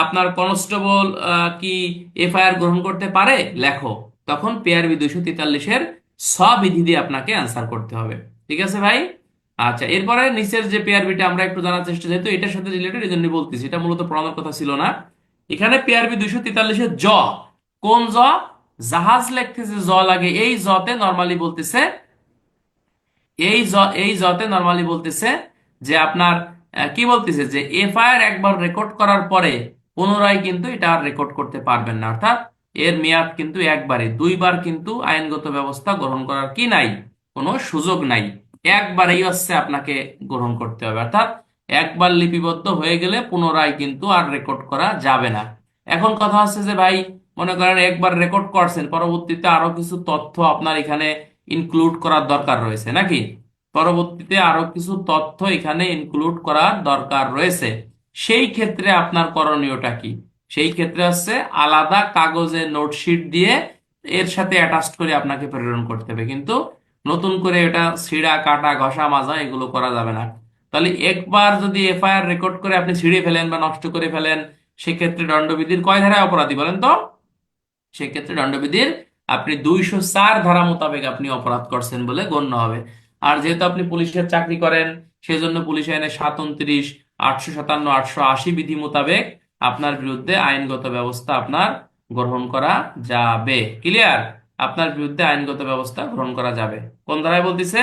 আপনার কনস্টেবল কি এফআইআর গ্রহণ করতে পারে? লেখো। তখন পিআরবি 243-এর স্ববিধি দিয়ে আপনাকে অ্যান্সার করতে হবে। ঠিক আছে ভাই? আচ্ছা, এরপরে নিচের যে পিআরবিটা আমরা একটু জানার চেষ্টা, যেহেতু এটার সাথে রিলেটেড এই জন্য বলতেছি, এটা মূলত পড়ানোর কথা ছিল না। এখানে পিআরবি 243-এর কোন জাহাজ লিখতেছে লাগে, এই তে নর্মালি বলতেছে, এই জতে নরমালি বলতেছে যে আপনার কি বলতেছে যে এফআইআর একবার রেকর্ড করার পরে পুনরায় কিন্তু এটা আর রেকর্ড করতে পারবেন না। অর্থাৎ এর মেয়াদ কিন্তু একবারই, দুইবার কিন্তু আইনগত ব্যবস্থা গ্রহণ করার কি নাই, কোনো সুযোগ নাই। একবারেই হচ্ছে আপনাকে গ্রহণ করতে হবে। অর্থাৎ একবার লিপিবদ্ধ হয়ে গেলে পুনরায় কিন্তু আর রেকর্ড করা যাবে না। এখন কথা হচ্ছে যে ভাই, মনে করেন একবার রেকর্ড করছেন, পরবর্তীতে আরো কিছু তথ্য আপনার এখানে ইনক্লুড করার দরকার রয়েছে নাকি? পরবর্তীতে আরো কিছু তথ্য এখানে ইনক্লুড করার দরকার রয়েছে। সেই ক্ষেত্রে আপনার করণীয়টা কি? সেই ক্ষেত্রে হচ্ছে আলাদা কাগজে নোটশিট দিয়ে এর সাথে অ্যাটাচ করে আপনাকে প্রেরণ করতে হবে, কিন্তু নতুন করে এটা ছিঁড়া, কাটা, ঘষা, মাজা এগুলো করা যাবে না। তাহলে একবার যদি এফআইআর রেকর্ড করে আপনি ছিঁড়ে ফেলেন বা নষ্ট করে ফেলেন, সেক্ষেত্রে দণ্ডবিধির কয় ধারায় অপরাধী বলেন তো? সেক্ষেত্রে দণ্ডবিধির আপনি 204 ধারা মোতাবেক আপনি অপরাধ করছেন বলে গণ্য হবে। আর যেহেতু আপনি পুলিশের চাকরি করেন, সেজন্য পুলিশ আইনের 37, 857, 880 বিধি মোতাবেক আপনার বিরুদ্ধে আইনগত ব্যবস্থা আপনার গ্রহণ করা যাবে। ক্লিয়ার? আপনার বিরুদ্ধে আইনগত ব্যবস্থা গ্রহণ করা যাবে। কোন ধারায় বলতেছে?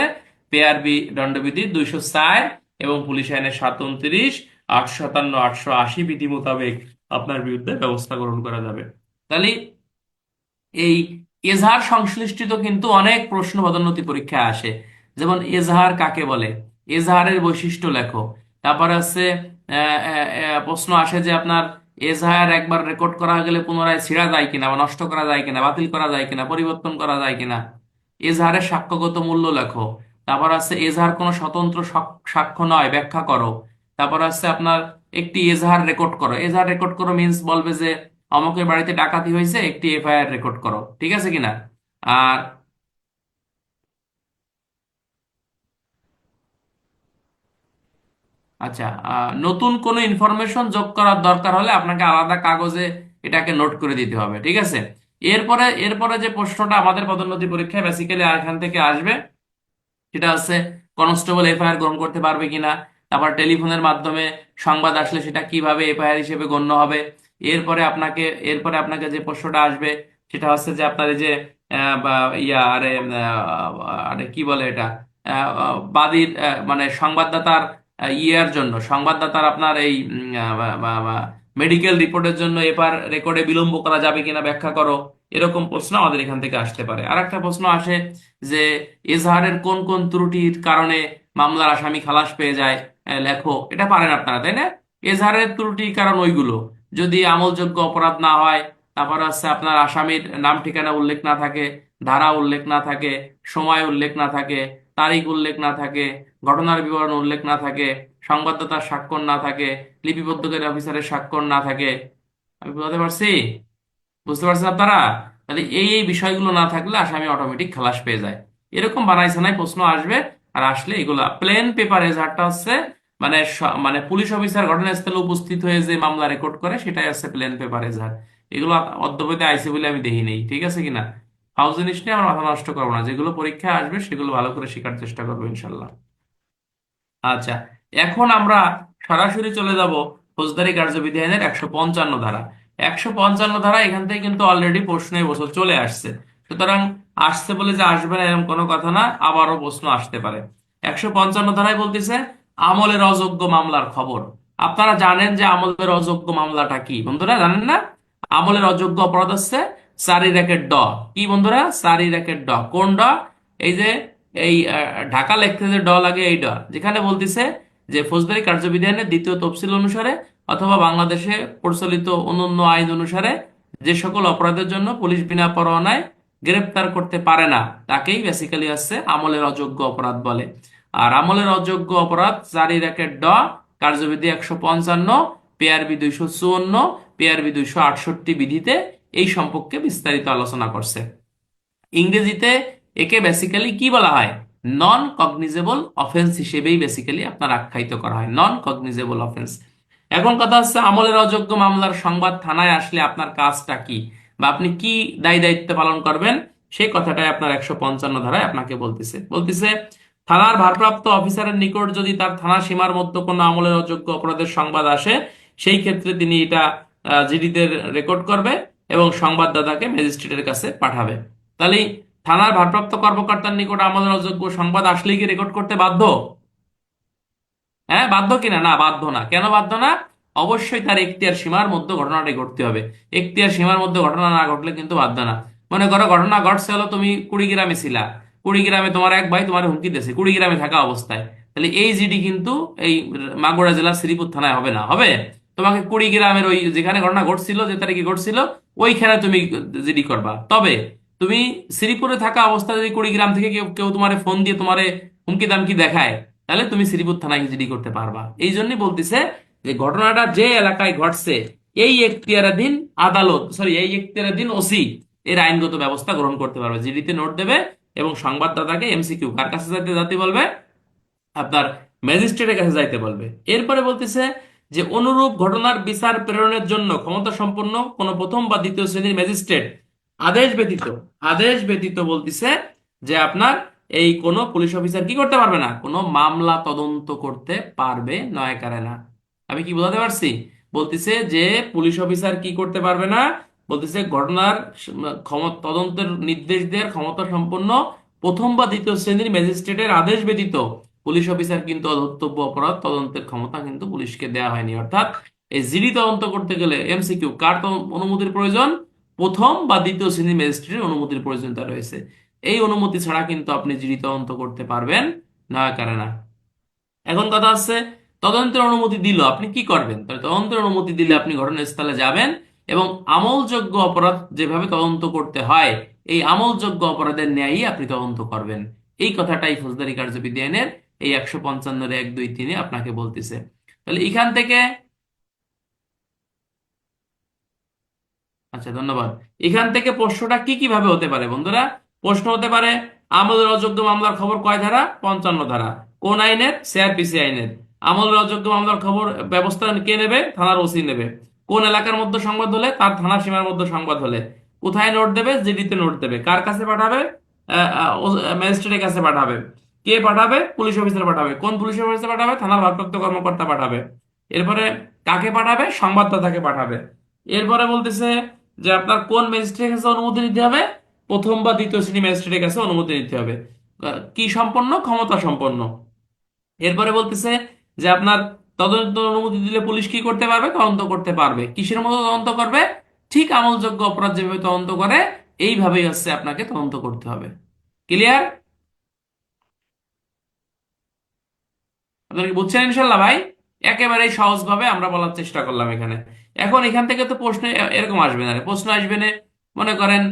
পিআরবি দণ্ডবিধি 204 এবং পুলিশ আইনের 37, 857, 880 বিধি মোতাবেক আপনার বিরুদ্ধে ব্যবস্থা গ্রহণ করা যাবে। তাহলে এই এজাহার সংশ্লিষ্ট কিন্তু অনেক প্রশ্ন পদোন্নতি পরীক্ষায় আসে। যেমন এজাহার কাকে বলে, এজাহারের বৈশিষ্ট্য লেখো। তারপর আছে প্রশ্ন আসে যে আপনার এজাহার একবার রেকর্ড করা গেলে পুনরায় ছিঁড়া যায় কিনা বা নষ্ট করা যায় কিনা, বাতিল করা যায় কিনা, পরিবর্তন করা যায় কিনা। এজাহারের সাক্ষ্যগত মূল্য লেখো। তারপর আছে এজাহার কোনো স্বতন্ত্র সাক্ষ্য নয়, ব্যাখ্যা করো। তারপর আছে আপনার একটি এজাহার রেকর্ড করো। এজাহার রেকর্ড করো মিন্স বলবে যে অমুকের বাড়িতে ডাকাতি হয়েছে, একটি এফআইআর রেকর্ড করো। ঠিক আছে কিনা? আর আচ্ছা, নতুন কোনো ইনফরমেশন যোগ করার দরকার হলে আপনাকে আলাদা কাগজে এটাকে নোট করে দিতে হবে। ঠিক আছে? এরপরে এরপরে যে প্রশ্নটা আমাদের পদোন্নতি পরীক্ষায় বেসিক্যালি এখান থেকে আসবে, সেটা হচ্ছে কনস্টেবল এফআইআর গ্রহণ করতে পারবে কিনা। তারপর টেলিফোনের মাধ্যমে সংবাদ আসলে সেটা কিভাবে এফআইআর হিসেবে গণ্য হবে। এরপরে আপনাকে যে প্রশ্নটা আসবে সেটা হচ্ছে যে আপনার এই যে বা ইয়া আরে আরে কি বলে এটা, বাদীর মানে সংবাদদাতার ইয়ের জন্য, সংবাদদাতার আপনার এই মেডিকেল রিপোর্টের জন্য এফআইআর রেকর্ডে বিলম্ব করা যাবে কিনা ব্যাখ্যা করো। এরকম প্রশ্ন আমাদের এখান থেকে আসতে পারে। আর একটা প্রশ্ন আসে যে এজাহারের কোন কোন ত্রুটির কারণে মামলার আসামি খালাস পেয়ে যায়, লেখো। এটা পারেন আপনারা, তাই না? এজাহারের ত্রুটির কারণ ওইগুলো, যদি আমলযোগ্য অপরাধ না হয়, তারপর হচ্ছে আপনার আসামির নাম ঠিকানা উল্লেখ না থাকে, ধারা উল্লেখ না থাকে, সময় উল্লেখ না থাকে, তারিখ উল্লেখ না থাকে, ঘটনার বিবরণ উল্লেখ না থাকে, সংবাদদাতার স্বাক্ষর না থাকে, লিপিবদ্ধকারী অফিসারের স্বাক্ষর না থাকে। আমি বুঝতে পারছি? বুঝতে পারছেন আপনারা? তাহলে এই বিষয়গুলো না থাকলে আসামি অটোমেটিক খালাস পেয়ে যায়। এরকম বানাই সানাই প্রশ্ন আসবে। আর আসলে এগুলা প্লেন পেপার এজাহারটা হচ্ছে মানে মানে পুলিশ অফিসার ঘটনাস্থলে উপস্থিত হয়ে যে মামলা রেকর্ড করে সেটাই হচ্ছে প্লেন পেপার এজাহার। এগুলো অদ্যবধি আইসে বলে আমি দেখি নেই। ঠিক আছে কিনা? হাউস জিনিস নিয়ে আমরা মাথা নষ্ট করবো না, যেগুলো পরীক্ষায় আসবে সেগুলো ভালো করে শেখার চেষ্টা করবো ইনশাল্লাহ। আচ্ছা, এখন আমরা সরাসরি চলে যাব ফৌজদারি কার্যবিধি আইনের 155 ধারা। 155 ধারা এখান থেকে কিন্তু অলরেডি প্রশ্ন এবছর চলে আসছে। সুতরাং আসছে বলে যে আসবে না এরকম কোনো কথা না, আবারও প্রশ্ন আসতে পারে। 155 ধারায় বলতেছে আমলের অযোগ্য মামলার খবর। আপনারা জানেন যে আমলের অযোগ্য মামলাটা কি বন্ধুরা, জানেন না? আমলের অযোগ্য অপরাধ হচ্ছে 4 ড। কি বন্ধুরা? 4 ড। কোন ড? এই যে এই ঢাকা লিখতে যে ড লাগে এই ড, যেখানে বলতেছে যে ফৌজদারি কার্যবিধি আইনের 2য় তফসিল অনুসারে অথবা বাংলাদেশে প্রচলিত অন্যান্য আইন অনুসারে যে সকল অপরাধের জন্য পুলিশ বিনা পরোয়ানায় গ্রেপ্তার করতে পারে না, তাকেই বেসিক্যালি হচ্ছে আমলের অযোগ্য অপরাধ বলে। আর আমলের অযোগ্য অপরাধ 4 ড, কার্যবিধি 155, পেআরবি 254, পেআরবি 268 বিধিতে এই সম্পর্কে বিস্তারিত আলোচনা করছে। ইংরেজিতে একে বেসিক্যালি কি বলা হয়? নন কগনিজেবল অফেন্স হিসেবেই বেসিক্যালি আপনার আখ্যায়িত করা হয়, নন কগনিজেবল অফেন্স। এখন কথা হচ্ছে আমলের অযোগ্য মামলার সংবাদ থানায় আসলে আপনার কাজটা কি, বা আপনি কি দায় দায়িত্ব পালন করবেন, সেই কথাটাই আপনার 155 ধারায় আপনাকে বলতেছে। বলতেছে থানার ভারপ্রাপ্ত অফিসারের নিকট যদি তার থানা সীমার মধ্যে কোনো আমলের অযোগ্য অপরাধের সংবাদ আসে, সেই ক্ষেত্রে তিনি এটা জিডিতে রেকর্ড করবে এবং সংবাদদাতাকে ম্যাজিস্ট্রেটের কাছে পাঠাবে। তাহলে থানার ভারপ্রাপ্ত কর্মকর্তার নিকট আমলের অযোগ্য সংবাদ আসলেই কি রেকর্ড করতে বাধ্য? হ্যাঁ, বাধ্য কিনা? না, বাধ্য না। কেন বাধ্য না? অবশ্যই তার এখতিয়ার সীমার মধ্যে ঘটনাটি ঘটতে হবে। এখতিয়ার সীমার মধ্যে ঘটনা না ঘটলে কিন্তু বাধ্য না। মনে করো ঘটনা ঘটছে হলো তুমি কুড়িগ্রামে ছিলা, কুড়িগ্রামে তোমার এক ভাই তোমার হুমকি দিয়েছে কুড়িগ্রামে থাকা অবস্থায়, তাহলে এই জিডি কিন্তু এই মাগুরা জেলার শ্রীপুর থানায় হবে না, হবে তোমাকে কুড়িগ্রামের ওই যেখানে ঘটনা ঘটছিল, যে তারিখে ঘটছিল, ওইখানে তুমি জিডি করবা। তবে তুমি শ্রীপুরে থাকা অবস্থায় যদি কুড়িগ্রাম থেকে কেউ কেউ তোমারে ফোন দিয়ে তোমারে হুমকি দামকি দেখায়, তাহলে তুমি শ্রীপুর থানায় জিডি করতে পারবা। এই জন্যই বলতেছে যে ঘটনাটা যে এলাকায় ঘটছে এই এখতিয়ারাধীন আদালত, সরি এই এখতিয়ারাধীন ওসি এর আইনগত ব্যবস্থা গ্রহণ করতে পারবে, জিডিতে নোট দেবে এবং সংবাদদাতাকে এমসিকিউ কার কাছে যাইতে যাতে বলবে, আপনার ম্যাজিস্ট্রেটের কাছে যাইতে বলবে। এরপরে বলতেছে যে অনুরূপ ঘটনার বিচার প্রেরণের জন্য ক্ষমতা সম্পন্ন কোন প্রথম বা দ্বিতীয় শ্রেণীর ম্যাজিস্ট্রেট আদেশ ব্যতীত, আদেশ ব্যতীত বলতেছে যে আপনার এই কোন পুলিশ অফিসার কি করতে পারবে না, কোনো মামলা তদন্ত করতে পারবে নয় কারে না। আমি কি বোঝাতে পারছি? বলতেছে যে পুলিশ অফিসার কি করতে পারবে না, বলতেছে ঘটনার ক্ষমতা তদন্তের নির্দেশ দেওয়ার ক্ষমতা সম্পন্ন প্রথম বা দ্বিতীয় শ্রেণীর ম্যাজিস্ট্রেটের আদেশ ব্যতীত পুলিশ অফিসার কিন্তু ধর্তব্য অপরাধ তদন্তের ক্ষমতা কিন্তু পুলিশকে দেওয়া হয়নি। অর্থাৎ এই জিডি তদন্ত করতে গেলে এমসিকিউ কার অনুমতির প্রয়োজন? প্রথম বা দ্বিতীয় শ্রেণীর ম্যাজিস্ট্রেটের অনুমতির প্রয়োজনীয়তা রয়েছে। এই অনুমতি ছাড়া কিন্তু আপনি জিডি তদন্ত করতে পারবেন না, কারে না। এখন কথা হচ্ছে তদন্তের অনুমতি দিল, আপনি কি করবেন? তাহলে তদন্তের অনুমতি দিলে আপনি ঘটনাস্থলে যাবেন এবং আমলযোগ্য অপরাধ যেভাবে তদন্ত করতে হয় এই আমলযোগ্য অপরাধের ন্যায়ই আপনি তদন্ত করবেন। এই কথাটাই ফৌজদারি কার্যবিধি আইনের এই 155-1, 2, 3 আপনাকে বলতেছে। তাহলে এখান থেকে, আচ্ছা ধন্যবাদ। এখান থেকে প্রশ্নটা কি কিভাবে হতে পারে বন্ধুরা? প্রশ্ন হতে পারে আমলের অযোগ্য মামলার খবর কয় ধারা? 55 ধারা। কোন আইনের? সিআরপিসি আইনের। আমলের অযোগ্য মামলার খবর ব্যবস্থা কে নেবে? থানার ওসি নেবে। কোন এলাকার মধ্যে সংবাদ হলে? তার থানা সীমার মধ্যে সংবাদ হলে। কোথায় নোট দেবে? জিডিতে নোট দেবে। কার কাছে পাঠাবে? ম্যাজিস্ট্রেটের কাছে পাঠাবে। কে পাঠাবে? পুলিশ অফিসার পাঠাবে। কোন পুলিশ অফিসার পাঠাবে? থানার ভারপ্রাপ্ত কর্মকর্তা পাঠাবে। এরপরে কাকে পাঠাবে? সংবাদদাতাকে পাঠাবে। এরপরে বলতেছে যে আপনার কোন ম্যাজিস্ট্রেটের কাছে অনুমতি নিতে হবে? প্রথম বা দ্বিতীয় শ্রেণী ম্যাজিস্ট্রেটের কাছে অনুমতি নিতে হবে। কি সম্পন্ন? ক্ষমতা সম্পন্ন। এরপরে বলতেছে যে আপনার তদন্ত অনুমতি দিলে পুলিশ কি করতে পারবে? তদন্ত করতে পারবে। কিসের মতো তদন্ত করবে? ঠিক আমলযোগ্য অপরাধ যেভাবে তদন্ত করে এইভাবেই হচ্ছে আপনাকে তদন্ত করতে হবে। ক্লিয়ার? আপনারা কি বুঝছেন ইনশাল্লাহ ভাই? একেবারে সহজভাবে আমরা বলার চেষ্টা করলাম এখানে। এখন এখান থেকে তো প্রশ্ন এরকম আসবে না, প্রশ্ন আসবে না মনে করেন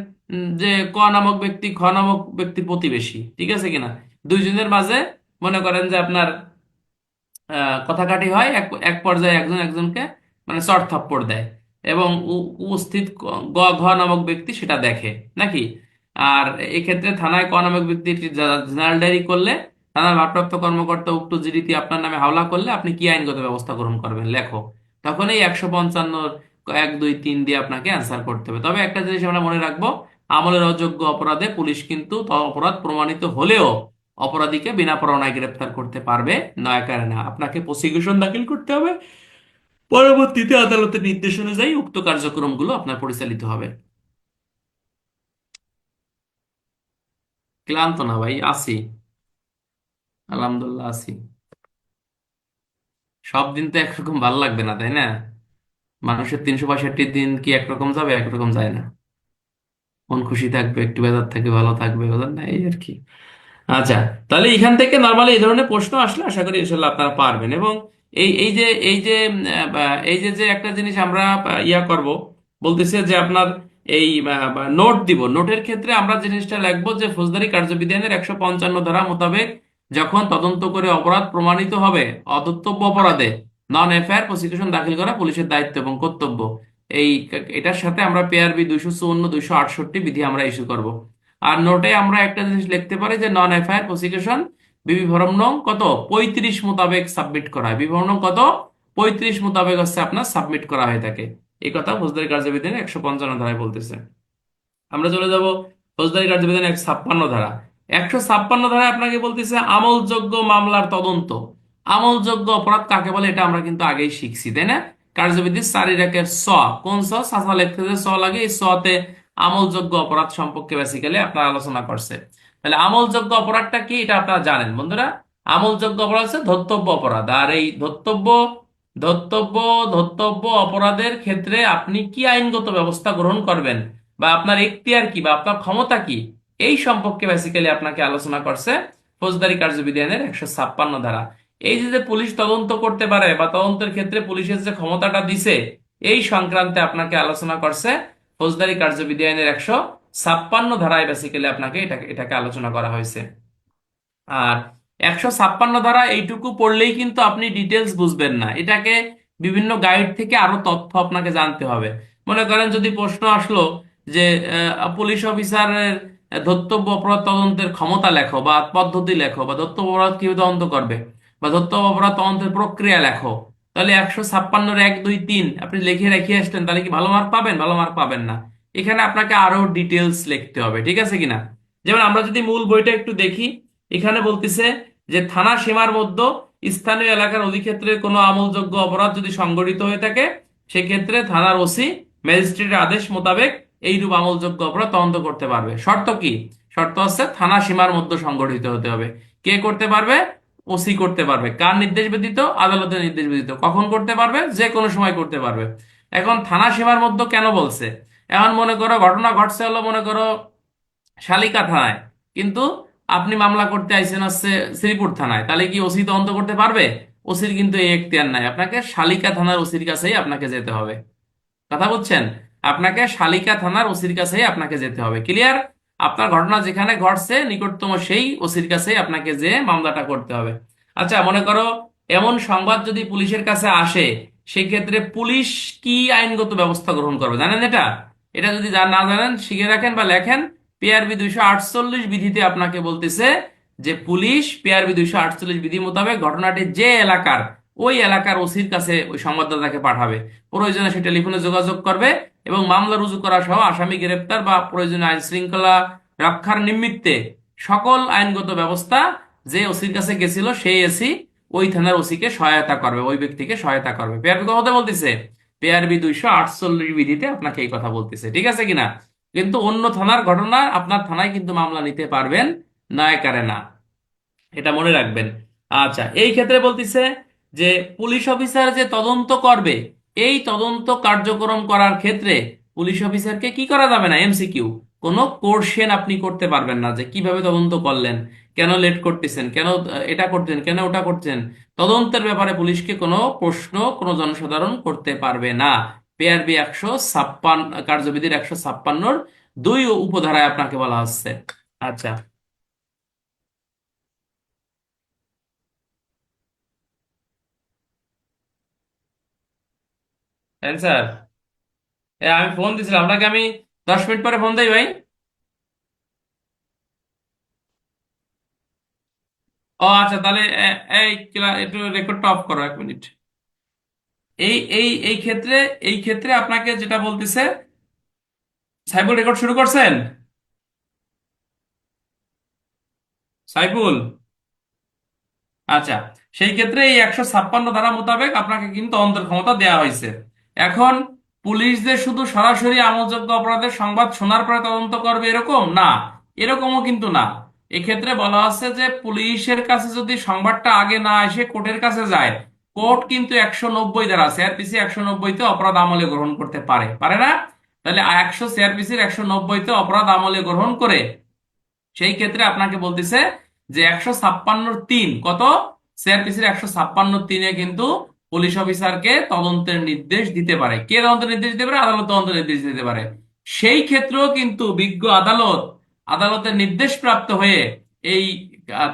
যে ক নামক ব্যক্তি খ নামক ব্যক্তির প্রতিবেশী, ঠিক আছে কিনা, দুইজনের মাঝে মনে করেন যে আপনার কথাকাটি হয়, এক এক পর্যায়ে একজন একজনকে মানে চড় থাপ্পড় দেয় এবং উপস্থিত গ ঘ নামক ব্যক্তি সেটা দেখে নাকি। আর এক্ষেত্রে থানায় ক নামক ব্যক্তি একটি জেনারেল ডায়েরি করলে থানার ভারপ্রাপ্ত কর্মকর্তা উক্ত জিডিটি আপনার নামে হাওলা করলে আপনি কি আইনগত ব্যবস্থা গ্রহণ করবেন লেখো। তখন এই 155-1, 2, 3 দিয়ে আপনাকে অ্যান্সার করতে হবে। তবে একটা জিনিস আমরা মনে রাখবো, আমলের অযোগ্য অপরাধে পুলিশ কিন্তু অপরাধ প্রমাণিত হলেও অপরাধীকে বিনা পরোয়ানায় গ্রেপ্তার করতে পারবে নয়, কারণে আপনাকে প্রসিকিউশন দাখিল করতে হবে পরবর্তীতে আদালতের নির্দেশ অনুযায়ী উক্ত কার্যক্রমগুলো আপনার পরিচালিত হবে। ক্লান্ত না ভাই, আছি, আলহামদুলিল্লাহ আছি। সব দিন তো একরকম ভালো লাগবে না, তাই না? মানুষের 365 দিন কি একরকম যাবে? একরকম যায় না। মন খুশি থাকবে, একটু বেজার থাকবে, ভালো থাকবে, বুঝলেন না, এই আর কি। আচ্ছা, তাহলে এখান থেকে নর্মালি এই ধরনের প্রশ্ন আসলে আশা করি ইনশাল্লাহ আপনারা পারবেন। এবং এই যে একটা জিনিস আমরা ইয়া করব, বলতেছে যে আপনার এই নোট দিব, নোটের ক্ষেত্রে আমরা যে জিনিসটা লিখবো যে ফৌজদারি কার্যবিধানের 155 ধারা মোতাবেক যখন তদন্ত করে অপরাধ প্রমাণিত হবে, অদত্তব্য অপরাধে নন এফআইআর প্রসিকিউশন দাখিল করা পুলিশের দায়িত্ব এবং কর্তব্য। এই এটার সাথে আমরা পেআরবি 254, 268 বিধি আমরা ইস্যু করব। আর নোটে আমরা একটা জিনিস লিখতে পারি যে নন এফআইআর প্রসিকিউশন বিবি ফরম নং কত 35 মোতাবেক সাবমিট করা হয়। বিবি ফরম নং কত 35 মোতাবেক হচ্ছে আপনার সাবমিট করা হয়ে থাকে। এই কথা ফৌজদারি কার্যবিধানের 155 ধারায় বলতেছে। আমরা চলে যাব ফৌজদারি কার্যবিধানের 156 ধারা। 156 ধারায় আপনাকে বলতেছে আমলযোগ্য মামলার তদন্ত। আমলযোগ্য অপরাধ কাকে বলে এটা আমরা কিন্তু আগেই শিখছি, তাই না? কার্যবিধির 4 স, কোন স? সাজা লিখতে যে স লাগে, এই সতে আমলযোগ্য অপরাধ সম্পর্কে বেসিক্যালি আপনার আলোচনা করছে। তাহলে আমলযোগ্য অপরাধটা কি এটা আপনারা জানেন বন্ধুরা। আমলযোগ্য অপরাধ হচ্ছে ধর্তব্য অপরাধ। আর এই ধর্তব্য ধর্তব্য ধর্তব্য অপরাধের ক্ষেত্রে আপনি কি আইনগত ব্যবস্থা গ্রহণ করবেন, বা আপনার এখতিয়ার কি, বা আপনার ক্ষমতা কি, এই সম্পর্কে বেসিক্যালি আপনাকে আলোচনা করছে ফৌজদারি কার্যবিধানের 156 ধারা। এই যে যে পুলিশ তদন্ত করতে পারে বা তদন্তের ক্ষেত্রে পুলিশের যে ক্ষমতাটা দিছে, এই সংক্রান্তে আপনাকে আলোচনা করছে ফৌজদারি কার্যবিধানের 156 ধারায় বেসিক্যালি আপনাকে এটাকে এটাকে আলোচনা করা হয়েছে। আর 156 ধারা এইটুকু পড়লেই কিন্তু আপনি ডিটেলস বুঝবেন না, এটাকে বিভিন্ন গাইড থেকে আরো তথ্য আপনাকে জানতে হবে। মনে করেন যদি প্রশ্ন আসলো যে পুলিশ অফিসারের ধর্তব্য অপরাধ তদন্তের ক্ষমতা লেখো বা পদ্ধতি লেখো, বা ধর্তব্য অপরাধ কিভাবে তদন্ত করবে, বা ধর্তব্য অপরাধ তদন্তের প্রক্রিয়া লেখো, তাহলে 156-র 1, 2, 3 আপনি লিখে রেখে আসলেন, তাহলে কি ভালো মার্ক পাবেন? ভালো মার্ক পাবেন না। এখানে আপনাকে আরো ডিটেলস লিখতে হবে, ঠিক আছে কিনা? যেমন আমরা যদি মূল বইটা একটু দেখি, এখানে বলতেছে যে থানা সীমার মধ্যে স্থানীয় এলাকার অধিক্ষেত্রে কোনো আমলযোগ্য অপরাধ যদি সংঘটিত হয়ে থাকে, সেক্ষেত্রে থানার ওসি ম্যাজিস্ট্রেটের আদেশ মোতাবেক এইরূপ আমলযোগ্য অপরাধ তদন্ত করতে পারবে। শর্ত কি? শর্ত হচ্ছে থানা সীমার মধ্যে সংঘটিত হতে হবে। কে করতে পারবে? ওসি করতে পারবে। কার নির্দেশ ব্যতীত? আদালতের নির্দেশ ব্যতীত। কখন করতে পারবে? যে কোনো সময় করতে পারবে। এখন থানা সীমার মধ্যে কেন বলছে? এখন মনে করো ঘটনা ঘটছে হলো, মনে করো শালিকা থানায়, কিন্তু আপনি মামলা করতে আইছেন হচ্ছে শ্রীপুর থানায়, তাহলে কি ওসি তদন্ত করতে পারবে? ওসির কিন্তু এই এখতিয়ার নাই, আপনাকে শালিকা থানার ওসির কাছেই আপনাকে যেতে হবে। কথা বুঝছেন? আপনাকে শালিকা থানার ওসির কাছেই আপনাকে যেতে হবে। ক্লিয়ার? আপনার ঘটনা যেখানে ঘটছে নিকটতম সেই ওসির কাছেই আপনাকে যে মামলাটা করতে হবে। আচ্ছা, মনে করো এমন সংবাদ যদি পুলিশের কাছে আসে, সেক্ষেত্রে পুলিশ কি আইনগত ব্যবস্থা গ্রহণ করবে জানেন এটা? এটা যদি না জানেন শিখে রাখেন বা লেখেন। পিআরবি 248 বিধিতে আপনাকে বলতেছে যে পুলিশ পিআরবি 248 বিধি মোতাবেক ঘটনাটি যে এলাকার, ওই এলাকার ওসির কাছে ওই সংবাদদাতাকে পাঠাবে। প্রয়োজনে সে টেলিফোনে যোগাযোগ করবে এবং মামলা রুজু করা সহ আসামি গ্রেপ্তার বা প্রয়োজনীয় আইন শৃঙ্খলা রক্ষার নিমিত্তে সকল আইনগত ব্যবস্থা যে ওসির কাছে গেছিল সেই এসি ওই থানার ওসিকে সহায়তা করবে, ওই ব্যক্তিকে সহায়তা করবে। পিআরবি কথা বলতেছে, পিআরবি 248 বিধিতে আপনাকে এই কথা বলতেছে, ঠিক আছে কিনা? কিন্তু অন্য থানার ঘটনা আপনার থানায় কিন্তু মামলা নিতে পারবেন না, একারে না। এটা মনে রাখবেন। আচ্ছা, এই ক্ষেত্রে বলতেছে যে পুলিশ অফিসার যে তদন্ত করবে, এই তদন্ত কার্যক্রম করার ক্ষেত্রে পুলিশ অফিসারকে কি করা যাবে না? এমসিকিউ, কোনো কোশ্চেন আপনি করতে পারবেন না যে কিভাবে তদন্ত করলেন, কেন লেট করতেছেন, কেন এটা করতেন, কেন ওটা করতেন। তদন্তের ব্যাপারে পুলিশকে কোনো প্রশ্ন কোনো জনসাধারণ করতে পারবে না। পিআরবি 156 কার্যবিধির 156-র 2 উপধারায় আপনাকে বলা হচ্ছে। আচ্ছা, অ্যান্সার। আমি ফোন দিছিলাম আপনাকে, আমি 10 মিনিট পরে ফোন দেই ভাই। ও আচ্ছা, তাহলে এই একটু রেকর্ডটা অফ করো 1 মিনিট। এই ক্ষেত্রে আপনাকে যেটা বলতেছে, সাইফুল রেকর্ড শুরু করছেন? সাইফুল, আচ্ছা, সেই ক্ষেত্রে এই 156 ধারা মোতাবেক আপনাকে কিন্তু তদন্তের ক্ষমতা দেওয়া হয়েছে। এখন পুলিশ যে শুধু সরাসরি আমলযোগ্য অপরাধের সংবাদ শোনার পরে তদন্ত করবে এরকম না, এরকমও কিন্তু না। এক্ষেত্রে বলা হচ্ছে যে পুলিশের কাছে যদি সংবাদটা আগে না এসে কোর্টের কাছে যায়, কোর্ট কিন্তু 190 ধারা সিআরপিসি 190-তে অপরাধ আমলে গ্রহণ করতে পারে, পারে না? তাহলে সিআরপিসির 190-তে অপরাধ আমলে গ্রহণ করে সেই ক্ষেত্রে আপনাকে বলতেছে যে 156(3) কত, সিআরপিসির 156(3)-এ কিন্তু পুলিশ অফিসারকে তদন্তের নির্দেশ দিতে পারে। কে তদন্তের নির্দেশ দিতে পারে? আদালত তদন্তের নির্দেশ দিতে পারে। সেই ক্ষেত্রেও কিন্তু বিজ্ঞ আদালত আদালতের নির্দেশ প্রাপ্ত হয়ে এই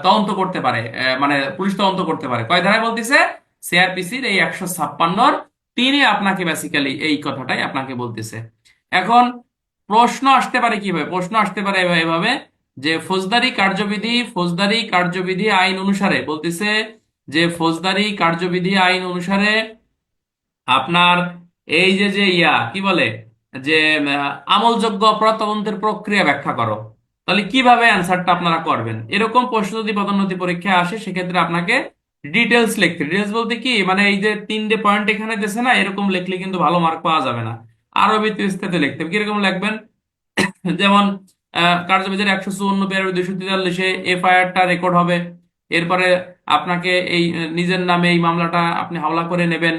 তদন্ত করতে পারে, মানে পুলিশ তদন্ত করতে পারে। কয় ধারায় বলতেছে? সিআরপিসির এই 156(3)-এ আপনাকে বেসিক্যালি এই কথাটাই আপনাকে বলতেছে। এখন প্রশ্ন আসতে পারে কিভাবে? প্রশ্ন আসতে পারে এভাবে যে ফৌজদারি কার্যবিধি আইন অনুসারে বলতেছে যে ফৌজদারি কার্যবিধি আইন অনুসারে আপনার এই যে যে কি বলে যে আমলযোগ্য অপরাধ তদন্তের প্রক্রিয়া ব্যাখ্যা করো। তাহলে কিভাবে অ্যান্সারটা আপনারা করবেন? এরকম প্রশ্ন যদি পদোন্নতি পরীক্ষায় আসে সেক্ষেত্রে আপনাকে ডিটেলস লিখতে, ডিটেলস বলতে কি মানে এই যে 3টে পয়েন্ট এখানে দিয়েছে না, এরকম লিখলে কিন্তু ভালো মার্ক পাওয়া যাবে না। আরো বিস্তৃত লিখতে হবে। কিরকম লিখবেন? যেমন কার্যবিধির 154 243-এ এফআইআরটা রেকর্ড হবে। এরপরে আপনাকে এই নিজের নামে এই মামলাটা আপনি হাওলা করে নেবেন।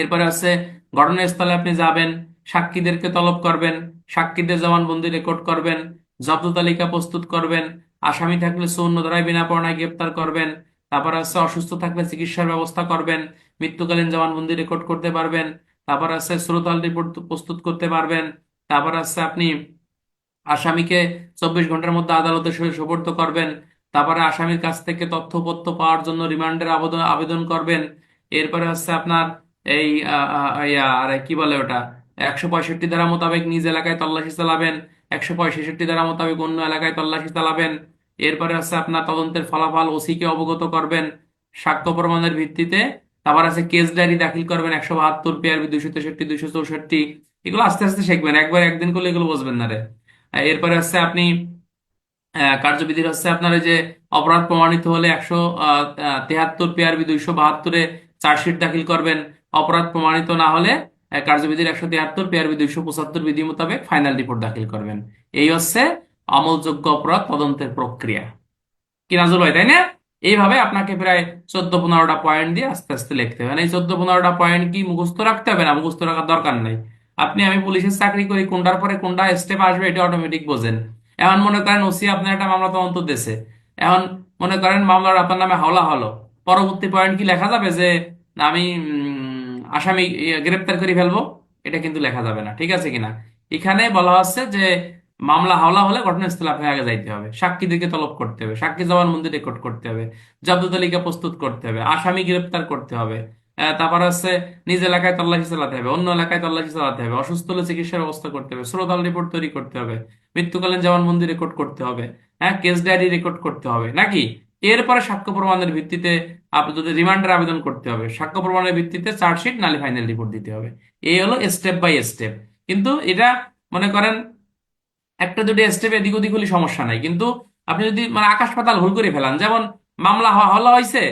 এরপরে আছে ঘটনাস্থলে আপনি যাবেন, সাক্ষীদেরকে তলব করবেন, সাক্ষীদের জবানবন্দি রেকর্ড করবেন, জব্দ তালিকা প্রস্তুত করবেন, আসামি থাকলে 54 ধারায় বিনা পরোয়ানায় গ্রেপ্তার করবেন, তারপর আছে অসুস্থ থাকলে চিকিৎসার ব্যবস্থা করবেন, মৃত্যুকালীন জবানবন্দি রেকর্ড করতে পারবেন, তারপর আছে শ্রোতাল রিপোর্ট প্রস্তুত করতে পারবেন, তারপর আছে আপনি আসামিকে 24 ঘন্টার মধ্যে আদালতে সোপর্দ করবেন, তারপরে আসামির কাছ থেকে তথ্যপত্র পাওয়ার জন্য রিমান্ডের আবেদন আবেদন করবেন। এরপরে হচ্ছে আপনার এই আর কি বলে ওটা, 165 ধারা মোতাবেক নিজ এলাকায় তল্লাশি চালাবেন, 165 ধারা মোতাবেক অন্য এলাকায় তল্লাশি চালাবেন। এরপরে হচ্ছে আপনার তদন্তের ফলাফল ওসিকে অবগত করবেন সাক্ষ্য প্রমাণের ভিত্তিতে। তারপর আছে কেস ডায়েরি দাখিল করবেন 172 PRB 263 264। এগুলো আস্তে আস্তে শিখবেন, একবার একদিন করলে এগুলো বুঝবেন না রে। এরপরে হচ্ছে আপনি কার্যবিধির হচ্ছে আপনার ওই যে অপরাধ প্রমাণিত হলে 173 PRB 272-এ চার্জশিট দাখিল করবেন। অপরাধ প্রমাণিত না হলে কার্যবিধির 173 PRB 275 বিধি মোতাবেক ফাইনাল রিপোর্ট দাখিল করবেন। এই হচ্ছে আমলযোগ্য অপরাধ তদন্তের প্রক্রিয়া। কি নাজুল ভাই, তাই না? এইভাবে আপনাকে প্রায় 14-15টা পয়েন্ট দিয়ে আস্তে আস্তে লিখতে হবে। মানে এই 14-15টা পয়েন্ট কি মুখস্থ রাখতে হবে না? মুখস্থ রাখার দরকার নাই। আমি পুলিশের চাকরি করি, কোনটার পরে কোনটা স্টেপ আসবে এটা অটোমেটিক বোঝেন। এখন মনে করেন ওসি আপনার একটা মামলা তদন্ত দিয়েছে, এখন মনে করেন মামলার আপনার নামে হাওলা হলো, পরবর্তী পয়েন্ট কি লেখা যাবে যে না আমি আসামি গ্রেপ্তার করে ফেলবো? এটা কিন্তু লেখা যাবে না, ঠিক আছে কিনা? এখানে বলা হচ্ছে যে মামলা হাওলা হলে ঘটনাস্থলে আপনাকে আগে যাইতে হবে, সাক্ষীদেরকে তলব করতে হবে, সাক্ষী জবানবন্দি রেকর্ড করতে হবে, জব্দ তালিকা প্রস্তুত করতে হবে, আসামি গ্রেপ্তার করতে হবে, তারপর হচ্ছে নিজ এলাকায় তল্লাশি চালাতে হবে, অন্য এলাকায় তল্লাশি চালাতে হবে, অসুস্থ হলে চিকিৎসার ব্যবস্থা করতে হবে, শ্রোতাল রিপোর্ট তৈরি করতে হবে, মৃত্যুকালীন জবানবন্দি রেকর্ড করতে হবে, হ্যাঁ কেস ডায়েরি রেকর্ড করতে হবে নাকি। এরপরে সাক্ষ্য প্রমাণের ভিত্তিতে আপনি যদি রিমান্ডের আবেদন করতে হবে, সাক্ষ্য প্রমাণের ভিত্তিতে চার্জশিট নালি ফাইনাল রিপোর্ট দিতে হবে। এই হলো স্টেপ বাই স্টেপ। কিন্তু এটা মনে করেন একটা দুটো স্টেপ এদিক ওদিক হলে সমস্যা নাই, কিন্তু আপনি যদি মানে আকাশ পাতাল ভুল করে ফেলান, যেমন মামলা হলো হয়েছে,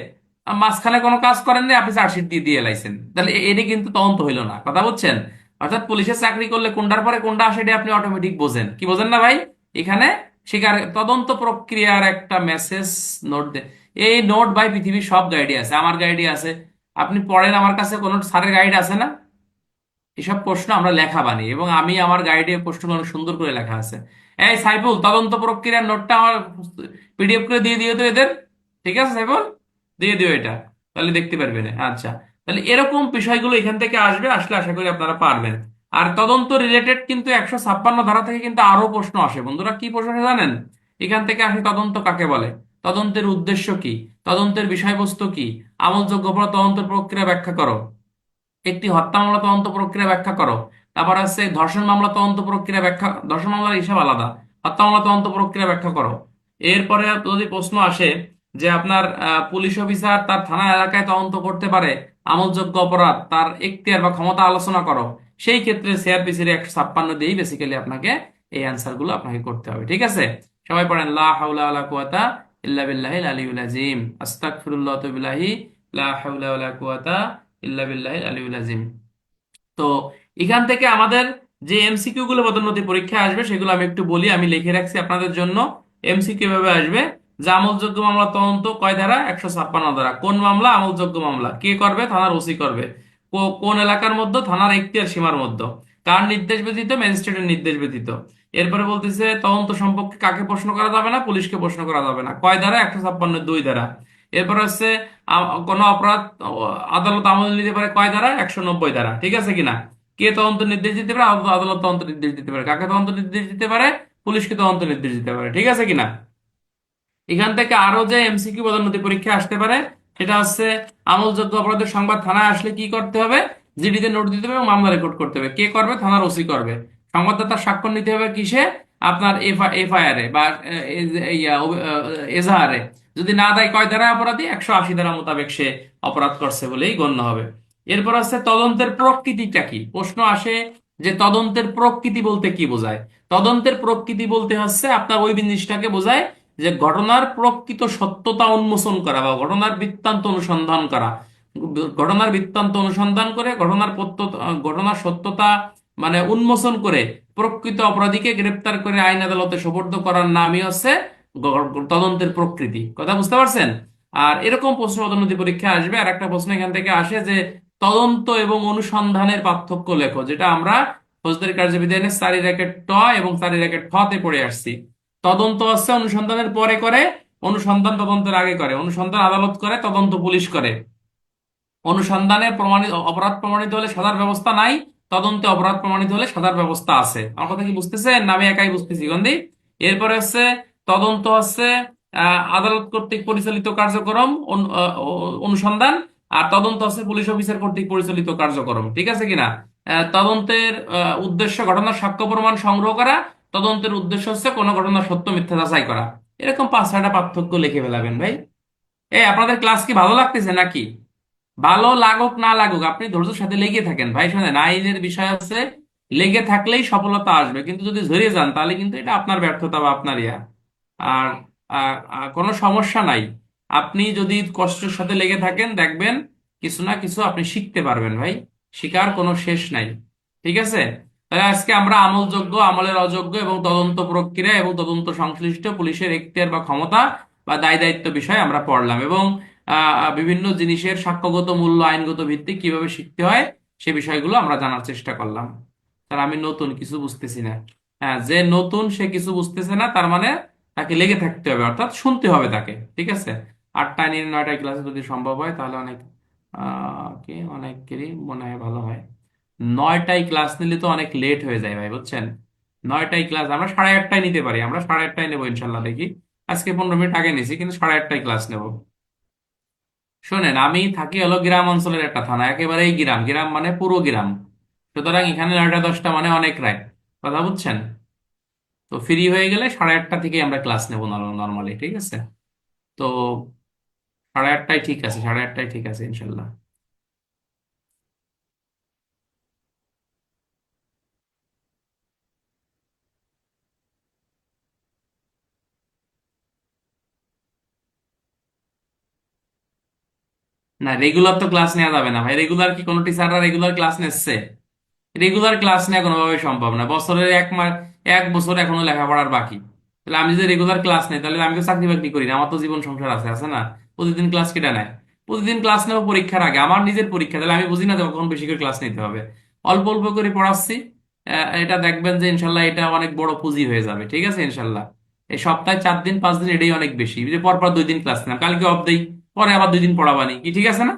মাঝখানে কোনো কাজ করেন না, আপনি চার্জশিট দিয়ে দিয়ে লাইছেন, তাহলে এটা কিন্তু তদন্ত হইলো না, কথা বুঝছেন? অর্থাৎ পুলিশের চাকরি করলে কোনটার পরে কোনটা আসে এটা আপনি অটোমেটিক বোঝেন, কি বোঝেন না ভাই? এখানে শিকার তদন্ত প্রক্রিয়ার একটা মেসেজ নোট দে। এই নোট ভাই পৃথিবীর সব গাইডে আছে, আমার গাইডে আছে। আপনি পড়েন, আমার কাছে কোনো স্যারের গাইড আছে না? এসব প্রশ্ন আমরা লেখা বানি এবং আমি আমার গাইডে প্রশ্নগুলো অনেক সুন্দর করে লেখা আছে। এই সাইফুল, তদন্ত প্রক্রিয়ার নোটটা আমার পিডিএফ করে দিয়ে দিও তো এদের। ঠিক আছে সাইফুল, দিয়ে দিও এটা, তাহলে দেখতে পারবেন। আচ্ছা, তাহলে এরকম বিষয়গুলো এখান থেকে আসবে, আসলে আশা করি আপনারা পারবেন। আর তদন্ত রিলেটেড কিন্তু 156 ধারা থেকে কিন্তু আরো প্রশ্ন আসে বন্ধুরা। কি প্রশ্ন আসে জানেন? এখান থেকে আসে তদন্ত কাকে বলে, তদন্তের উদ্দেশ্য কি, তদন্তের বিষয়বস্তু কি, আমলযোগ্য অপরাধ তদন্তের প্রক্রিয়া ব্যাখ্যা করো, একটি হত্যা মামলা তদন্ত প্রক্রিয়া ব্যাখ্যা করো, তারপর আছে ধর্ষণ মামলা তদন্ত প্রক্রিয়া ব্যাখ্যা, ধর্ষণ মামলার হিসাব আলাদা, হত্যা মামলা তদন্ত প্রক্রিয়া ব্যাখ্যা করো। এরপরে যদি প্রশ্ন আসে যে আপনার পুলিশ অফিসার তার থানা এলাকায় তদন্ত করতে পারে আমলযোগ্য অপরাধ, তার এখতিয়ার বা ক্ষমতা আলোচনা করো, সেই ক্ষেত্রে সিআরপিসির 156 দিয়েই বেসিক্যালি আপনাকে এই অ্যান্সার গুলো আপনাকে করতে হবে। ঠিক আছে, সবাই পড়েন লা হাওলা ওয়ালা কুওয়াতা ইল্লা বিল্লাহিল আলিয়্যিল আযীম। আস্তাগফিরুল্লাহ ওয়া আতুবু ইলাইহি। লা হাওলা ওয়ালা কুওয়াতা ইল্লা বিল্লাহিল আলিয়্যিল আযীম। তো এখান থেকে আমাদের যে এমসিকিউ গুলো পদোন্নতি পরীক্ষায় আসবে সেগুলো আমি একটু বলি, আমি লিখে রাখছি আপনাদের জন্য। এমসিকিউ ভাবে আসবে যে আমলযোগ্য মামলা তদন্ত কয় ধারা? 156 ধারা। কোন মামলা আমলযোগ্য মামলা? কে করবে? থানার ওসি করবে। কোন এলাকার মধ্যে? থানার এখতিয়ার সীমার মধ্যে। কার নির্দেশ ব্যতীত? ম্যাজিস্ট্রেটের নির্দেশ ব্যতীত। এরপরে বলতেছে তদন্ত সম্পর্কে কাকে প্রশ্ন করা যাবে না? পুলিশকে প্রশ্ন করা যাবে না। কয় ধারা? 156, 2 ধারা। এরপর হচ্ছে কোনো অপরাধ আদালত আমল নিতে পারে কয় ধারা? 190 ধারা। ঠিক আছে কিনা? কে তদন্ত নির্দেশ দিতে পারে? আদালত আদালত তদন্ত নির্দেশ দিতে পারে। কাকে তদন্ত নির্দেশ দিতে পারে? পুলিশকে তদন্ত নির্দেশ দিতে পারে। ঠিক আছে কিনা? এখান থেকে আরো যে এমসিকিউ পদোন্নতি পরীক্ষা আসতে পারে সেটা হচ্ছে আমলযোগ্য অপরাধের সংবাদ থানায় আসলে কি করতে হবে? জিডিতে নোট দিতে হবে এবং মামলা রেকর্ড করতে হবে। কে করবে? থানার ওসি করবে। সংবাদদাতার স্বাক্ষর নিতে হবে কিসে? আপনার এফআইআর এ বা এজাহারে। যদি না দেয় কয় ধারা অপরাধী? 180 ধারা মোতাবেক সে অপরাধ করছে বলেই গণ্য হবে। এরপর আছে তদন্তের প্রকৃতিটা কি? প্রশ্ন আসে যে তদন্তের প্রকৃতি বলতে কি বোঝায়? তদন্তের প্রকৃতি বলতে হচ্ছে আপনার ওই জিনিসটাকে বোঝায় যে ঘটনার প্রকৃত সত্যতা উন্মোচন করা বা ঘটনার বৃত্তান্ত অনুসন্ধান করা। ঘটনার বৃত্তান্ত অনুসন্ধান করে ঘটনার সত্যতা মানে উন্মোচন করে প্রকৃত অপরাধীকে গ্রেপ্তার করে আইন আদালতে সোপর্দ করার নামই হচ্ছে তদন্তের প্রকৃতি। কথা বুঝতে পারছেন? আর এরকম প্রশ্ন পদোন্নতি পরীক্ষা আসবে। আর একটা প্রশ্ন এখান থেকে আসে যে তদন্ত এবং অনুসন্ধানের পার্থক্য লেখো, যেটা আমরা ফৌজদারি কার্যবিধানের 4-ট এবং 4-ট তে পড়ে আসছি। তদন্ত হচ্ছে অনুসন্ধানের পরে করে, অনুসন্ধান তদন্তের আগে করে। অনুসন্ধান আদালত করে, তদন্ত পুলিশ করে। অনুসন্ধানে প্রমাণিত অপরাধ প্রমাণিত হলে সাজার ব্যবস্থা নাই, তদন্তে অপরাধ প্রমাণিত হলে সাজার ব্যবস্থা আছে। আমার কথা কি বুঝতেছেন না আমি একাই বুঝতেছি গন্ডি? এরপরে হচ্ছে তদন্ত হচ্ছে আদালত কর্তৃক পরিচালিত কার্যক্রম, অনুসন্ধান। আর তদন্ত হচ্ছে পুলিশ অফিসার কর্তৃক পরিচালিত কার্যক্রম। ঠিক আছে কিনা? তদন্তের উদ্দেশ্য ঘটনার সাক্ষ্য প্রমাণ সংগ্রহ করা। তদন্তের উদ্দেশ্য হচ্ছে কোনো ঘটনার সত্য মিথ্যা যাচাই করা। এরকম 5-6টা পার্থক্য লিখে ফেলাবেন ভাই। এই আপনাদের ক্লাস কি ভালো লাগতেছে নাকি? ভালো লাগুক না লাগুক আপনি ধৈর্যের সাথে লেগে থাকেন ভাই। শোনেন, আইনের বিষয় আছে, লেগে থাকলেই সফলতা আসবে। কিন্তু যদি ঝরে যান তাহলে কিন্তু এটা আপনার ব্যর্থতা বা আপনার ইয়া। আর কোনো সমস্যা নাই। আপনি যদি কষ্টের সাথে লেগে থাকেন দেখবেন কিছু না কিছু আপনি শিখতে পারবেন ভাই। শিখার কোনো শেষ নাই। ঠিক আছে? তাহলে আজকে আমরা আমলযোগ্য, আমলের অযোগ্য এবং তদন্ত প্রক্রিয়া এবং তদন্ত সংশ্লিষ্ট পুলিশের এখতিয়ার বা ক্ষমতা বা দায় দায়িত্ব বিষয় আমরা পড়লাম। এবং বিভিন্ন জিনিসের সাক্ষ্যগত মূল্য, আইনগত ভিত্তি কিভাবে শিখতে হয় সে বিষয়গুলো আমরা জানার চেষ্টা করলাম। তার আমি নতুন কিছু বুঝতেছি না। হ্যাঁ, যে নতুন সে কিছু বুঝতেছে না তার মানে তাকে লেগে থাকতে হবে, অর্থাৎ শুনতে হবে তাকে। ঠিক আছে? 8টায় নিয়ে 9টায় ক্লাসে যদি সম্ভব হয় তাহলে অনেক কি অনেকেরই মনে হয় ভালো হয়। 9টায় ক্লাস নিলে তো অনেক লেট হয়ে যায় ভাই, বুঝছেন? 9টায় ক্লাস আমরা 8:30টায় নিতে পারি, আমরা 8:30টায় নেবো ইনশাল্লাহ। দেখি আজকে 15 মিনিট আগে নিছি, কিন্তু 8:30টায় ক্লাস নেবো। শোনেন, আমি থাকি হলো গ্রাম অঞ্চলের একটা থানা, একেবারেই গ্রাম। গ্রাম মানে পুরো গ্রাম। সুতরাং এখানে 9টা 10টা মানে অনেক রাত। কথা বুঝছেন? তো ফ্রি হয়ে গেলে 8:30টা থেকে আমরা ক্লাস নেবো নর্মালি। ঠিক আছে? তো 8:30টায় ঠিক আছে, 8:30টায় ঠিক আছে ইনশাল্লাহ। না, রেগুলার তো ক্লাস নেওয়া যাবে না ভাই। রেগুলার কি কোনো টিচাররা রেগুলার ক্লাস নিচ্ছে? রেগুলার ক্লাস নেওয়া কোনোভাবে সম্ভব না। বছরের 1 মাস, 1 বছর এখনো লেখাপড়ার বাকি। তাহলে আমি যদি রেগুলার ক্লাস নেই তাহলে আমি তো চাকরি বাকরি করি না, আমার তো জীবন সংসার আছে, আছে না? প্রতিদিন ক্লাস কেটে নেয়। প্রতিদিন ক্লাস নেবো পরীক্ষার আগে, আমার নিজের পরীক্ষা। তাহলে আমি বুঝি না যে কখন বেশি করে ক্লাস নিতে হবে। অল্প অল্প করে পড়াচ্ছি। এটা দেখবেন যে ইনশাল্লাহ এটা অনেক বড় পুঁজি হয়ে যাবে। ঠিক আছে? ইনশাল্লাহ এই সপ্তাহে 4 দিন 5 দিন এটাই অনেক বেশি। যে পরপর 2 দিন ক্লাস নিলাম, কালকে অফ দেই, পরে আবার 2 দিন পড়াবানি কি, ঠিক আছে না?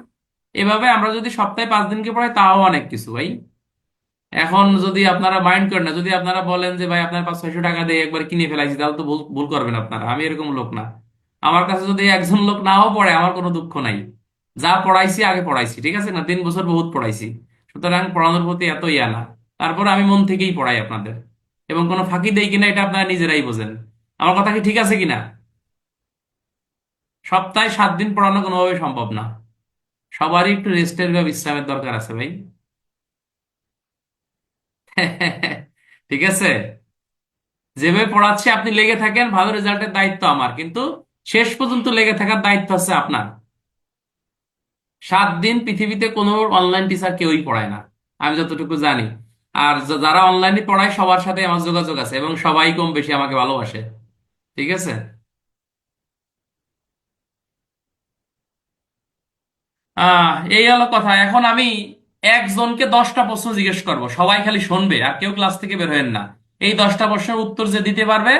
এভাবে আমরা যদি সপ্তাহে 5 দিনকে পড়াই তাও অনেক কিছু ভাই। এখন যদি আপনারা মাইন্ড করেন না, যদি আপনারা বলেন যে ভাই আপনার 500-600 টাকা দিয়ে একবার কিনে ফেলাইছি, তাহলে তো ভুল ভুল করবেন আপনারা। আমি এরকম লোক না। আমার কাছে যদি একজন লোক নাও পড়ে আমার কোনো দুঃখ নাই। যা পড়াইছি আগে পড়াইছি, ঠিক আছে না? 3 বছর বহুত পড়াইছি। সুতরাং পড়ানোর প্রতি এত ইয়া না। তারপর আমি মন থেকেই পড়াই আপনাদের। এবং কোনো ফাঁকি দেই কিনা এটা আপনারা নিজেরাই বোঝেন। আমার কথা কি ঠিক আছে কিনা? সপ্তাহে 7 দিন পড়ানো কোনোভাবে সম্ভব না। সবারই একটু রেস্টের বা বিশ্রামের দরকার আছে ভাই। ঠিক আছে? যেভাবে পড়াচ্ছি আপনি লেগে থাকেন, ভালো রেজাল্টের দায়িত্ব আমার। কিন্তু শেষ পর্যন্ত লেগে থাকার দায়িত্ব আছে আপনার। 7 দিন পৃথিবীতে কোনো অনলাইন টিচার কেউই পড়ায় না, আমি যতটুকু জানি। আর যারা অনলাইনে পড়ায় সবার সাথে আমার যোগাযোগ আছে, এবং সবাই কম বেশি আমাকে ভালোবাসে। ঠিক আছে। এই হলো কথা। এখন আমি একজনকে 10টা প্রশ্ন জিজ্ঞেস করব, সবাই খালি শুনবে আর কেউ ক্লাস থেকে বের হবেন না। এই 10টা প্রশ্নের উত্তর যে দিতে পারবে,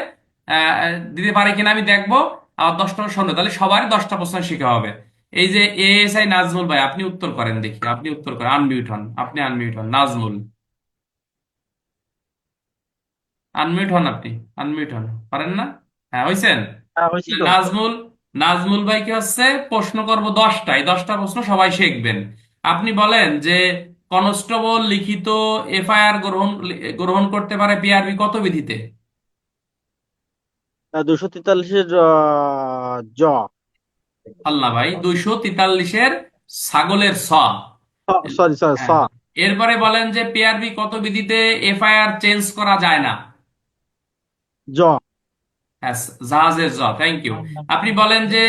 দিতে পারে কিনা আমি দেখবো। আর 10টা শুনবে, তাহলে সবারই 10টা প্রশ্ন শিখা হবে। এই যে এএসআই নাজমুল ভাই, আপনি উত্তর করেন দেখি, আপনি উত্তর করেন, আনমিউট হন, আপনি আনমিউট হন নাজমুল। আনমিউট হন আপনি, আনমিউট হন। পারেন না? হ্যাঁ, হইছেন।
হ্যাঁ, হয়েছি তো।
নাজমুল, নাজমুল ভাইকে হচ্ছে প্রশ্ন করব 10টা, এই 10টা প্রশ্ন সবাই শিখবেন। আপনি বলেন যে কনস্টেবল লিখিত এফআইআর গ্রহণ গ্রহণ করতে পারে পিআরবি কত বিধিতে?
243-এর জ।
আল্লাহ ভাই, 243-এর ছাগলের ছ।
সরি সরি স।
হ্যাঁ। এরপরে বলেন যে পিআরবি কত বিধিতে এফআইআর চেঞ্জ করা যায় না?
জ।
হ্যাঁ, জাহাজের জ। Thank you. আপনি বলেন যে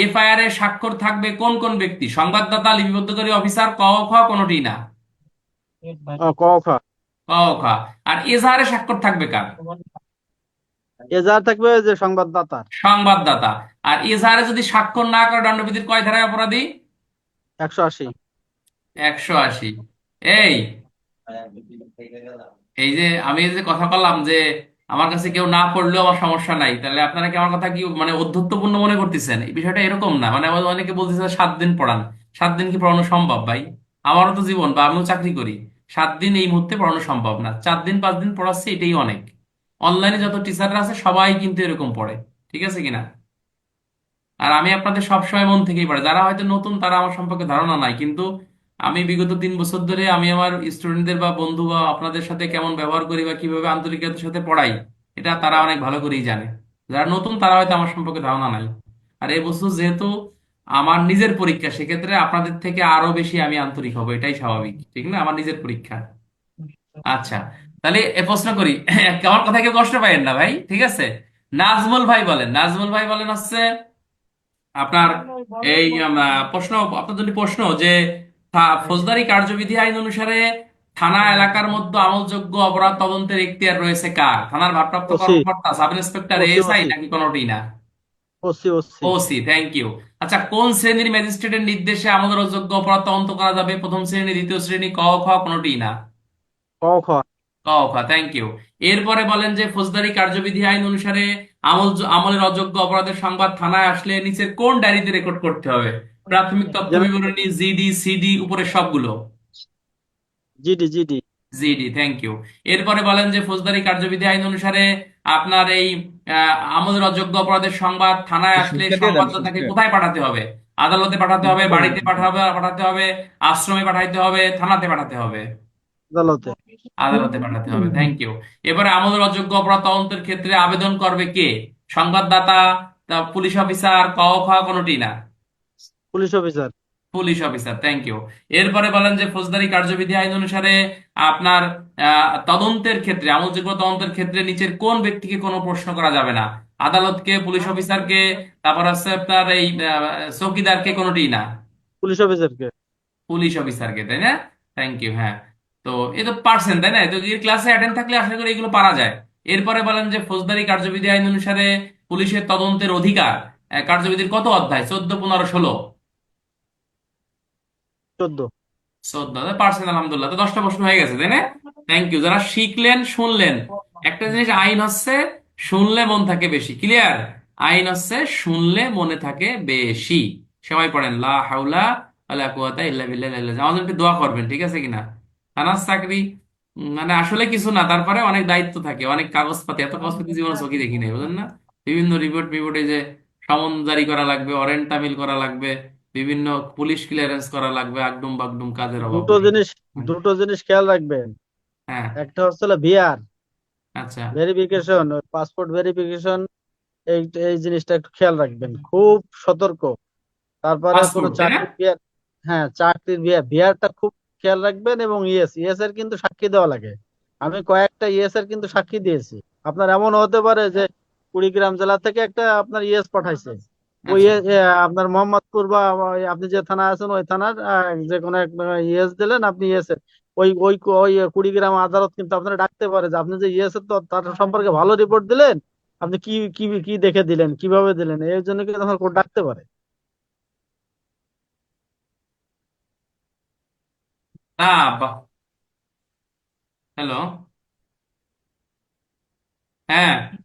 এফআইআর এ স্বাক্ষর থাকবে কোন কোন ব্যক্তি? সংবাদদাতা, লিপিবদ্ধকারী অফিসার, ক ও খ কোনটি না?
ক খ।
ক ও খ। আর এজাহারে স্বাক্ষর থাকবে কার?
এজাহার থাকবে যে সংবাদদাতার।
সংবাদদাতা। আর এজাহারে যদি স্বাক্ষর না করে দণ্ডবিধির কয় ধারায় অপরাধী?
180।
180। এই এই যে আমি এই যে কথা বললাম যে আমার কাছে কেউ না পড়লেও আমার সমস্যা নাই, তাহলে আপনারা কি আমার কথা কি মানে অধ্যত্বপূর্ণ মনে করতেছেন? এই বিষয়টা এরকম না। মানে আমাদের অনেকে বলতেছে 7 দিন পড়ান। 7 দিন কি পড়ানো সম্ভব ভাই? আমারও তো জীবন, বা আমিও চাকরি করি। 7 দিন এই মুহূর্তে পড়ানো সম্ভব না। 4 দিন 5 দিন পড়াচ্ছি, এটাই অনেক। অনলাইনে যত টিচাররা আছে সবাই কিন্তু এরকম পড়ে। ঠিক আছে কিনা? আর আমি আপনাদের সবসময় মন থেকেই পড়ে, যারা হয়তো নতুন তারা আমার সম্পর্কে ধারণা নাই, কিন্তু আমি বিগত 3 বছর ধরে আমি আমার স্টুডেন্টদের বা বন্ধু বা আপনাদের সাথে কেমন ব্যবহার করি বা কিভাবে আন্তরিকতার সাথে পড়াই, এটা তারা অনেক ভালো করেই জানে। যারা নতুন তারা হয়তো আমার সম্পর্কে ধারণা নাই। আর এই বস্তু যেহেতু আমার নিজের পরীক্ষা, সেক্ষেত্রে আপনাদের থেকে আরো বেশি আমি আন্তরিক হব, এটাই স্বাভাবিক, ঠিক না? আমার নিজের পরীক্ষা। আচ্ছা, তাহলে এ প্রশ্ন করি। আমার কথা কেউ কষ্ট পাইয়েন না ভাই, ঠিক আছে? নাজমুল ভাই বলেন, নাজমুল ভাই বলেন হচ্ছে আপনার এই প্রশ্ন, আপনার জন্য প্রশ্ন যে ফৌজদারি কার্যবিধি আইন অনুসারে থানা এলাকার মধ্যে আমলযোগ্য অপরাধ তদন্তের এখতিয়ার রয়েছে কার? থানার ভারপ্রাপ্ত
ওসি।
কর্মকর্তা, sub inspector,
OC.
ASI,
OC.
নাকি কোনোটি না?
OC. OC.
OC, thank you. আচ্ছা, কোন শ্রেণীর ম্যাজিস্ট্রেটের নির্দেশে আমলের অযোগ্য অপরাধ তদন্ত করা যাবে? প্রথম শ্রেণী, দ্বিতীয় শ্রেণী, ক খ কোনোটি না?
ক খ।
ক খ, থ্যাংক ইউ। এরপরে বলেন যে ফৌজদারি কার্যবিধি আইন অনুসারে আমলের অযোগ্য অপরাধের সংবাদ থানায় আসলে নিচের কোন ডায়েরিতে রেকর্ড করতে হবে? প্রাথমিক তথ্য
জেনারেল।
বিবরণী, জিডি, সিডি, উপরের সবগুলো?
GD. GD.
GD, thank you. এরপরে বলেন যে ফৌজদারি কার্যবিধি আইন অনুসারে আপনার এই আমলের অযোগ্য অপরাধের সংবাদ থানায় আসলে
সুটকে দিয়ে দেন,
সংবাদদাতাকে
সুটকে।
কোথায় পাঠাতে হবে? আদালতে পাঠাতে হবে, বাড়িতে পাঠাবে পাঠাতে হবে, আশ্রমে পাঠাতে হবে, থানাতে পাঠাতে হবে?
আদালতে।
আদালতে পাঠাতে হবে, থ্যাংক ইউ। এবারে আমলের অযোগ্য অপরাধ তদন্তের ক্ষেত্রে আবেদন করবে কে? সংবাদদাতা, পুলিশ অফিসার, ক খ কোনোটি না?
Police officer.
Police officer, thank you. এরপরে বলেন যে ফৌজদারি কার্যবিধি আইন অনুসারে আপনার তদন্তের ক্ষেত্রে, আমলযোগ্য তদন্তের ক্ষেত্রে নিচের কোন ব্যক্তিকে কোনো প্রশ্ন করা যাবে না? আদালতকে, পুলিশ অফিসারকে, তারপর হচ্ছে আপনার এই চৌকিদারকে, কোনোটি না?
পুলিশ অফিসারকে।
পুলিশ অফিসারকে, তাই না? Thank you. হ্যাঁ। তো এ তো পারছেন, তাই না? তো এই ক্লাসে অ্যাটেন্ড থাকলে আশা করি এগুলো পারা যায়। এরপরে বলেন যে ফৌজদারি কার্যবিধি আইন অনুসারে পুলিশের তদন্তের অধিকার, কার্যবিধির কত অধ্যায়? 14, 15, 16?
14।
14 পার্সেন্ট, আলহামদুলিল্লাহ। তো 10টা প্রশ্ন হয়ে গেছে, তাই না? Thank you. যারা শিখলেন, শুনলেন। একটা জিনিস আইন হচ্ছে শুনলে মন থাকে বেশি, ক্লিয়ার? আইন হচ্ছে শুনলে মনে থাকে বেশি। সবাই পড়েন লা হাওলা ওয়ালা কুওয়াতা ইল্লা বিল্লাহ। আমাদের একটু দোয়া করবেন, ঠিক আছে কিনা? থানার চাকরি মানে আসলে কিছু না, তারপরে অনেক দায়িত্ব থাকে, অনেক কাগজপাতি। এত কাগজপাতি জীবনে চোখে দেখি নাই, বুঝলেন না? বিভিন্ন রিপোর্ট রিপোর্টে যে সমন জারি করা লাগবে, ওয়ারেন্ট তামিল করা লাগবে, বিভিন্ন পুলিশ ক্লিয়ারেন্স করা লাগবে, আগডুম বাগডুম কাজের অভাব
দুটো
নেই।
জিনিস
হুম।
দুটো জিনিস খেয়াল রাখবেন।
হ্যাঁ।
একটা হচ্ছে ভিআর
আচ্ছা।
Verification, passport verification. এই এই জিনিসটা একটু খেয়াল রাখবেন, খুব সতর্ক। তারপরে কোনো
পাসপোর্ট, তাই না?
চাকরির বিয়ার। হ্যাঁ, চাকরির বিয়ারটা খুব খেয়াল রাখবেন। এবং ইয়েস, ইয়েস এর কিন্তু সাক্ষী দেওয়া লাগে। আমি কয়েকটা ইয়েস এর কিন্তু সাক্ষী দিয়েছি। আপনার এমন হতে পারে যে কুড়িগ্রাম জেলা থেকে একটা আপনার ইয়েস পাঠাইছে, ওই
আচ্ছা।
আপনার মোহাম্মদপুর বা ওই আপনি যে থানা আছেন ওই থানার যে কোনো এক ইয়েস দিলেন আপনি ইয়েস ওই কুড়িগ্রাম আদালত কিন্তু আপনারা ডাকতে পারে যে আপনি যে ইয়েস তো তার সম্পর্কে ভালো রিপোর্ট দিলেন, আপনি কি কি কি দেখে দিলেন কিভাবে দিলেন এর জন্য কিন্তু আপনার কোর্ট ডাকতে পারে।
না। হ্যালো। হ্যাঁ।